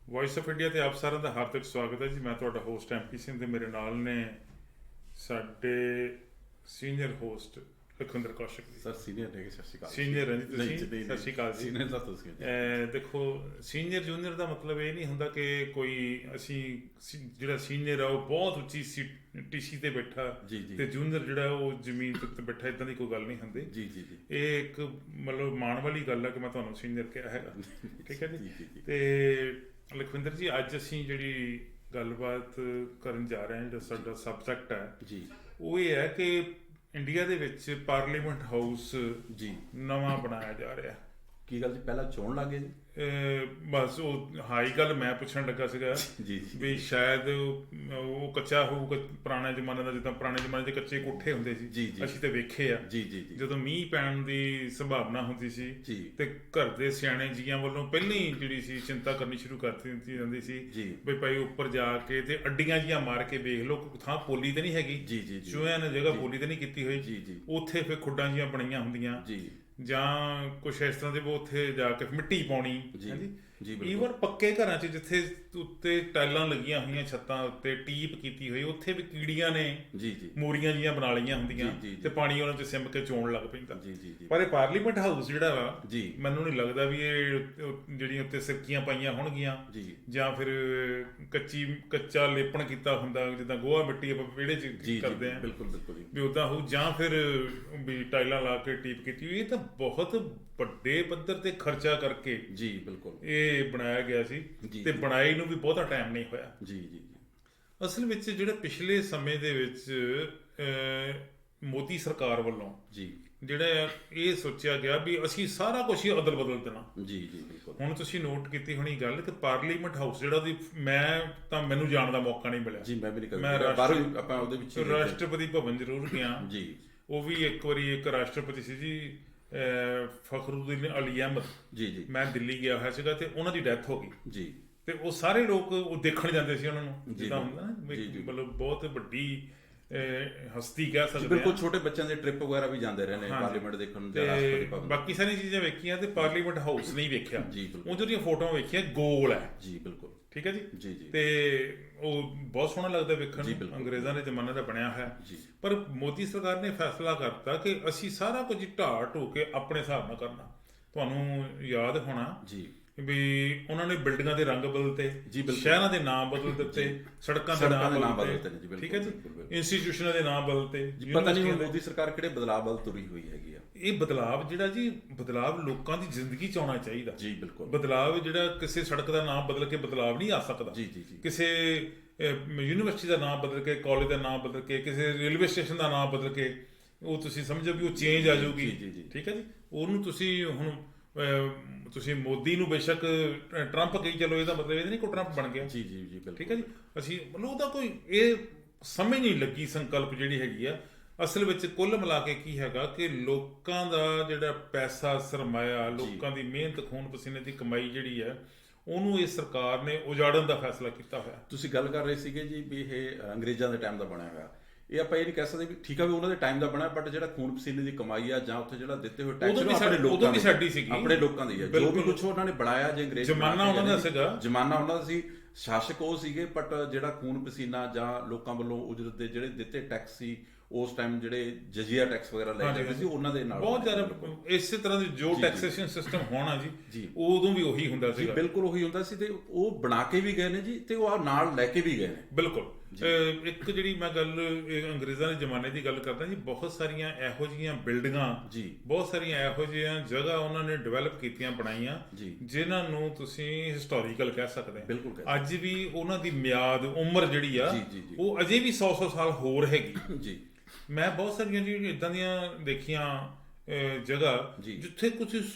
Voice of India ਤੇ ਆਪ ਸਾਰਿਆਂ ਦਾ ਹਾਰਦਿਕ ਸਵਾਗਤ ਹੈ ਜੀ। ਮੈਂ ਤੁਹਾਡਾ ਹੋਸਟ ਐਮਪੀ ਸਿੰਘ ਤੇ ਮੇਰੇ ਨਾਲ ਨੇ ਸਾਡੇ ਸੀਨੀਅਰ ਹੋਸਟ ਲਖਵਿੰਦਰ ਕੌਸ਼ਿਕ ਜੀ। ਸਰ ਸੀਨੀਅਰ ਨੇ, ਸਤਿ ਸ਼੍ਰੀ ਅਕਾਲ। ਸੀਨੀਅਰ ਹੈ ਜੀ ਤੁਸੀਂ? ਸਤਿ ਸ਼੍ਰੀ ਅਕਾਲ ਜੀ। ਸੀਨੀਅਰ ਦਾ ਤੁਸੀਂ ਦੇਖੋ, ਸੀਨੀਅਰ ਜੂਨੀਅਰ ਦਾ ਮਤਲਬ ਇਹ ਨਹੀਂ ਹੁੰਦਾ ਕਿ ਕੋਈ ਅਸੀਂ ਜਿਹੜਾ ਸੀਨੀਅਰ ਆ ਉਹ ਬਹੁਤ ਉੱਚੀ ਟੀਸੀ ਤੇ ਬੈਠਾ ਤੇ ਜੂਨੀਅਰ ਜਿਹੜਾ ਉਹ ਜ਼ਮੀਨ ਤੇ ਬੈਠਾ, ਇਦਾਂ ਦੀ ਕੋਈ ਗੱਲ ਨਹੀਂ ਹੁੰਦੀ ਜੀ ਜੀ ਜੀ। ਇਹ ਇੱਕ ਮਤਲਬ ਮਾਣ ਵਾਲੀ ਗੱਲ ਹੈ ਕਿ ਮੈਂ ਤੁਹਾਨੂੰ ਸੀਨੀਅਰ ਕਿਹਾ ਹੈਗਾ। ਠੀਕ ਹੈ ਜੀ। ਤੇ ਲਖਵਿੰਦਰ ਜੀ, ਅੱਜ ਅਸੀਂ ਜਿਹੜੀ ਗੱਲਬਾਤ ਕਰਨ ਜਾ ਰਹੇ ਹਾਂ, ਜਿਹੜਾ ਸਾਡਾ ਸਬਜੈਕਟ ਹੈ ਜੀ, ਉਹ ਇਹ ਹੈ ਕਿ ਇੰਡੀਆ ਦੇ ਵਿੱਚ ਪਾਰਲੀਮੈਂਟ ਹਾਊਸ ਜੀ ਨਵਾਂ ਬਣਾਇਆ ਜਾ ਰਿਹਾ। ਕੀ ਗੱਲ ਜੀ, ਪਹਿਲਾਂ ਚੋਣ ਲੱਗੇ ਜੀ? ਬਸ ਉਹ ਹਾਈ ਗੱਲ ਮੈਂ ਪੁੱਛਣ ਲੱਗਾ ਸੀਗਾ ਜੀ ਵੀ ਸ਼ਾਇਦ ਉਹ ਕੱਚਾ ਹੋਊਗਾ ਪੁਰਾਣੇ ਜ਼ਮਾਨੇ ਦਾ, ਜਿੱਦਾਂ ਪੁਰਾਣੇ ਜ਼ਮਾਨੇ 'ਚ ਕੱਚੇ ਕੋਠੇ ਹੁੰਦੇ ਸੀ, ਅਸੀਂ ਤੇ ਵੇਖੇ ਆ। ਜੀ ਜੀ ਜੀ। ਜਦੋਂ ਮੀਂਹ ਪੈਣ ਦੀ ਸੰਭਾਵਨਾ ਹੁੰਦੀ ਸੀ ਤੇ ਘਰ ਦੇ ਸਿਆਣੇ ਜੀਆਂ ਵੱਲੋਂ ਪਹਿਲਾਂ ਹੀ ਜਿਹੜੀ ਸੀ ਚਿੰਤਾ ਕਰਨੀ ਸ਼ੁਰੂ ਕਰ ਦਿੱਤੀ ਜਾਂਦੀ ਸੀ ਵੀ ਭਾਈ ਉੱਪਰ ਜਾ ਕੇ ਤੇ ਅੱਡੀਆਂ ਜੀਆਂ ਮਾਰ ਕੇ ਵੇਖ ਲਓ, ਥਾਂ ਪੋਲੀ ਤੇ ਨਹੀਂ ਹੈਗੀ, ਚੂਹਿਆਂ ਨੇ ਜਗ੍ਹਾ ਪੋਲੀ ਤੇ ਨਹੀਂ ਕੀਤੀ ਹੋਈ, ਉੱਥੇ ਫਿਰ ਖੁੱਡਾਂ ਜੀਆਂ ਬਣੀਆਂ ਹੁੰਦੀਆਂ ਜਾਂ ਕੁਛ ਇਸ ਤਰ੍ਹਾਂ ਦੇ ਉੱਥੇ ਜਾ ਕੇ ਮਿੱਟੀ ਪਾਉਣੀ। ਈਵਨ ਪੱਕੇ ਘਰਾਂ 'ਚ ਜਿੱਥੇ ਉੱਤੇ ਟਾਈਲਾਂ ਲੱਗੀਆਂ ਹੋਈਆਂ, ਛੱਤਾਂ ਉੱਤੇ ਟੀਪ ਕੀਤੀ ਹੋਈ, ਉੱਥੇ ਵੀ ਕੀੜੀਆਂ ਨੇ ਮੋਰੀਆਂ ਜੀਆਂ ਬਣਾ ਲਈਆਂ ਹੁੰਦੀਆਂ ਤੇ ਪਾਣੀ ਉਹਨਾਂ 'ਚ ਸਿਮ ਕੇ ਚੋਣ ਲੱਗ ਪੈਂਦਾ। ਪਰ ਇਹ ਪਾਰਲੀਮੈਂਟ ਹਾਊਸ ਜਿਹੜਾ ਵਾ, ਮੈਨੂੰ ਨਹੀਂ ਲੱਗਦਾ ਵੀ ਇਹ ਜਿਹੜੀਆਂ ਉੱਤੇ ਸਿਰਕੀਆਂ ਪਾਈਆਂ ਹੋਣਗੀਆਂ ਜਾਂ ਫਿਰ ਕੱਚਾ ਲੇਪਣ ਕੀਤਾ ਹੁੰਦਾ, ਜਿੱਦਾਂ ਗੋਹਾ ਮਿੱਟੀ ਆਪਾਂ ਵਿਹੜੇ 'ਚ ਕਰਦੇ ਹਾਂ ਵੀ ਉੱਦਾਂ ਹੋਊ, ਜਾਂ ਫਿਰ ਵੀ ਟਾਈਲਾਂ ਲਾ ਕੇ ਟੀਪ ਕੀਤੀ ਹੋਈ। ਇਹ ਤਾਂ ਬਹੁਤ ਵੱਡੇ ਪੱਧਰ ਤੇ ਖਰਚਾ ਕਰਕੇ ਇਹ ਬਣਾਇਆ ਗਿਆ ਸੀ ਤੇ ਬਣਾਈ ਨੂੰ ਵੀ ਬਹੁਤਾ ਟਾਈਮ ਨਹੀਂ ਹੋਇਆ। ਅਸਲ ਵਿੱਚ ਜਿਹੜਾ ਪਿਛਲੇ ਸਮੇਂ ਦੇ ਵਿੱਚ ਮੋਦੀ ਸਰਕਾਰ ਵੱਲੋਂ ਜਿਹੜਾ ਇਹ ਸੋਚਿਆ ਗਿਆ ਵੀ ਅਸੀਂ ਸਾਰਾ ਕੁਝ ਹੀ ਅਦਲ ਬਦਲ ਦੇਣਾ। ਹੁਣ ਤੁਸੀਂ ਨੋਟ ਕੀਤੀ ਹੋਣੀ ਗੱਲ ਕਿ ਪਾਰਲੀਮੈਂਟ ਹਾਊਸ ਜਿਹੜਾ ਮੈਨੂੰ ਜਾਣ ਦਾ ਮੌਕਾ ਨਹੀਂ ਮਿਲਿਆ। ਮੈਂ ਰਾਸ਼ਟਰਪਤੀ ਭਵਨ ਜ਼ਰੂਰ ਗਿਆ। ਉਹ ਵੀ ਇੱਕ ਵਾਰੀ ਇੱਕ ਰਾਸ਼ਟਰਪਤੀ ਸੀ ਜੀ, ਫਖਰੁਦੀਨ ਅਲੀ ਅਹਿਮਦ, ਮੈਂ ਦਿੱਲੀ ਗਿਆ ਹੋਇਆ ਸੀਗਾ ਤੇ ਉਹਨਾਂ ਦੀ ਡੈਥ ਹੋ ਗਈ ਤੇ ਉਹ ਸਾਰੇ ਲੋਕ ਉਹ ਦੇਖਣ ਜਾਂਦੇ ਸੀ ਉਹਨਾਂ ਨੂੰ, ਜਿੱਦਾਂ ਹੁੰਦਾ ਨਾ ਮਤਲਬ ਬਹੁਤ ਵੱਡੀ ਹਸਤੀ ਕਹਿ ਸਕਦੇ ਹਾਂ। ਬਿਲਕੁਲ, ਛੋਟੇ ਬੱਚਿਆਂ ਦੇ ਟ੍ਰਿਪ ਵਗੈਰਾ ਵੀ ਜਾਂਦੇ ਰਹੇ ਨੇ ਪਾਰਲੀਮੈਂਟ ਦੇਖਣ ਨੂੰ ਤੇ ਬਾਕੀ ਸਾਰੀਆਂ ਚੀਜ਼ਾਂ ਵੇਖੀਆਂ ਤੇ ਪਾਰਲੀਮੈਂਟ ਹਾਊਸ ਨਹੀਂ ਵੇਖਿਆ। ਉਹ ਜਿਹੜੀਆਂ ਫੋਟੋਆਂ ਵੇਖੀਆਂ, ਗੋਲ ਹੈ ਬਿਲਕੁਲ, ਠੀਕ ਹੈ ਜੀ। ਤੇ ਉਹ ਬਹੁਤ ਸੋਹਣਾ ਲੱਗਦਾ ਵੇਖਣ ਨੂੰ, ਅੰਗਰੇਜ਼ਾਂ ਦੇ ਜ਼ਮਾਨੇ ਦਾ ਬਣਿਆ ਹੋਇਆ। ਪਰ ਮੋਦੀ ਸਰਕਾਰ ਨੇ ਫੈਸਲਾ ਕਰਤਾ ਕਿ ਅਸੀਂ ਸਾਰਾ ਕੁਝ ਢਾਹ ਢੋ ਕੇ ਆਪਣੇ ਹਿਸਾਬ ਨਾਲ ਕਰਨਾ। ਤੁਹਾਨੂੰ ਯਾਦ ਹੋਣਾ ਵੀ ਉਹਨਾਂ ਨੇ ਬਿਲਡਿੰਗਾਂ ਦੇ ਰੰਗ ਬਦਲਤੇ, ਸ਼ਹਿਰਾਂ ਦੇ ਨਾਮ ਬਦਲ ਦਿੱਤੇ, ਸੜਕਾਂ ਦੇ ਨਾਮ ਬਦਲਤੇ, ਠੀਕ ਹੈ ਜੀ, ਇੰਸਟੀਟਿਊਸ਼ਨਾਂ ਦੇ ਨਾਮ ਬਦਲਤੇ। ਪਤਾ ਨਹੀਂ ਮੋਦੀ ਸਰਕਾਰ ਕਿਹੜੇ ਬਦਲਾਅ ਵੱਲ ਤੁਰੀ ਹੋਈ ਹੈਗੀ ਆ। ਇਹ ਬਦਲਾਵ ਜਿਹੜਾ ਜੀ, ਬਦਲਾਵ ਲੋਕਾਂ ਦੀ ਜ਼ਿੰਦਗੀ 'ਚ ਆਉਣਾ ਚਾਹੀਦਾ। ਬਦਲਾਵ ਜਿਹੜਾ ਕਿਸੇ ਸੜਕ ਦਾ ਨਾਮ ਬਦਲ ਕੇ ਬਦਲਾਵ ਨਹੀਂ ਆ ਸਕਦਾ। ਕਿਸੇ ਯੂਨੀਵਰਸਿਟੀ ਦਾ ਨਾਮ ਬਦਲ ਕੇ, ਕਾਲਜ ਦਾ ਨਾਮ ਬਦਲ ਕੇ, ਕਿਸੇ ਰੇਲਵੇ ਸਟੇਸ਼ਨ ਦਾ ਨਾਮ ਬਦਲ ਕੇ ਉਹ ਤੁਸੀਂ ਸਮਝੋ ਵੀ ਉਹ ਚੇਂਜ ਆ ਜਾਊਗੀ। ਠੀਕ ਹੈ ਜੀ। ਉਹਨੂੰ ਤੁਸੀਂ ਮੋਦੀ ਨੂੰ ਬੇਸ਼ੱਕ ਟਰੰਪ ਕਹੀ ਚਲੋ, ਇਹਦਾ ਮਤਲਬ ਇਹ ਨਹੀਂ ਕੋਈ ਟਰੰਪ ਬਣ ਗਿਆ। ਠੀਕ ਹੈ ਜੀ। ਅਸੀਂ ਮਤਲਬ ਉਹਦਾ ਕੋਈ ਇਹ ਸਮਝ ਨਹੀਂ ਲੱਗੀ ਸੰਕਲਪ ਜਿਹੜੀ ਹੈਗੀ ਆ। ਅਸਲ ਵਿੱਚ ਕੁੱਲ ਮਿਲਾ ਕੇ ਕੀ ਹੈਗਾ ਕਿ ਲੋਕਾਂ ਦਾ ਜਿਹੜਾ ਪੈਸਾ, ਸਰਮਾਇਆ, ਲੋਕਾਂ ਦੀ ਮਿਹਨਤ, ਖੂਨ ਪਸੀਨੇ ਦੀ ਕਮਾਈ ਜਿਹੜੀ ਹੈ, ਉਹਨੂੰ ਇਹ ਸਰਕਾਰ ਨੇ ਉਜਾੜਨ ਦਾ ਫੈਸਲਾ ਕੀਤਾ ਹੋਇਆ। ਤੁਸੀਂ ਗੱਲ ਕਰ ਰਹੇ ਸੀਗੇ ਜੀ ਵੀ ਇਹ ਅੰਗਰੇਜ਼ਾਂ ਦੇ ਟਾਈਮ ਦਾ ਬਣਿਆ ਹੋਇਆ। ਇਹ ਆਪਾਂ ਇਹ ਨਹੀਂ ਕਹਿ ਸਕਦੇ ਵੀ ਠੀਕ ਆ ਵੀ ਉਹਨਾਂ ਦੇ ਟਾਈਮ ਦਾ ਬਣਿਆ, ਬਟ ਜਿਹੜਾ ਖੂਨ ਪਸੀਨੇ ਦੀ ਕਮਾਈ ਆ ਜਾਂ ਉੱਥੇ ਜਿਹੜਾ ਦਿੱਤੇ ਹੋਏ ਟੈਕਸ ਆਪਣੇ ਲੋਕਾਂ ਦੀ ਹੈ, ਜੋ ਵੀ ਕੁਝ ਉਹਨਾਂ ਨੇ ਬਣਾਇਆ। ਜੇ ਅੰਗਰੇਜ਼ ਜ਼ਮਾਨਾ ਉਹਨਾਂ ਦਾ ਸੀਗਾ, ਜ਼ਮਾਨਾ ਉਹਨਾਂ ਦਾ ਸੀ, ਸ਼ਾਸਕ ਉਹ ਸੀਗੇ, ਬਟ ਜਿਹੜਾ ਖੂਨ ਪਸੀਨਾ ਜਾਂ ਲੋਕਾਂ ਵੱਲੋਂ ਉਜਰਤ ਦੇ ਜਿਹੜੇ ਦਿੱਤੇ ਟੈਕਸ ਸੀ ਉਸ ਟਾਈਮ, ਜਿਹੜੇ ਜਜ਼ੀਆ ਟੈਕਸ ਵਗੈਰਾ ਲੈ ਜਾਂਦੇ ਸੀ, ਉਹਨਾਂ ਦੇ ਨਾਲ ਬਹੁਤ ਜ਼ਿਆਦਾ ਇਸੇ ਤਰ੍ਹਾਂ ਦੇ ਜੋ ਟੈਕਸੇਸ਼ਨ ਸਿਸਟਮ ਹੋਣਾ ਜੀ, ਉਦੋਂ ਵੀ ਉਹੀ ਹੁੰਦਾ ਸੀ। ਬਿਲਕੁਲ ਉਹੀ ਹੁੰਦਾ ਸੀ ਤੇ ਉਹ ਬਣਾ ਕੇ ਵੀ ਗਏ ਨੇ ਜੀ ਤੇ ਉਹ ਨਾਲ ਲੈ ਕੇ ਵੀ ਗਏ ਨੇ। ਬਿਲਕੁਲ। ਇੱਕ ਜਿਹੜੀ ਮੈਂ ਗੱਲ ਅੰਗਰੇਜ਼ਾਂ ਦੇ ਜ਼ਮਾਨੇ ਦੀ ਗੱਲ ਕਰਦਾ ਜੀ, ਬਹੁਤ ਸਾਰੀਆਂ ਇਹੋ ਜਿਹੀਆਂ ਬਿਲਡਿੰਗਾਂ, ਬਹੁਤ ਸਾਰੀਆਂ ਇਹੋ ਜਿਹੀਆਂ ਜਗ੍ਹਾ ਉਹਨਾਂ ਨੇ ਡਿਵੈਲਪ ਕੀਤੀਆਂ, ਬਣਾਈਆਂ, ਜਿਨ੍ਹਾਂ ਨੂੰ ਤੁਸੀਂ ਹਿਸਟੋਰੀਕਲ ਕਹਿ ਸਕਦੇ ਹੋ। ਅੱਜ ਵੀ ਉਹਨਾਂ ਦੀ ਮਿਆਦ, ਉਮਰ ਜਿਹੜੀ ਆ, ਉਹ ਅਜੇ ਵੀ 100 ਸਾਲ ਹੋਰ ਹੈਗੀ। ਮੈਂ ਬਹੁਤ ਸਾਰੀਆਂ ਜਿਹੜੀਆਂ ਇੱਦਾਂ ਦੀਆਂ ਦੇਖੀਆਂ ਜਗ੍ਹਾ ਜਿੱਥੇ ਕੁਝ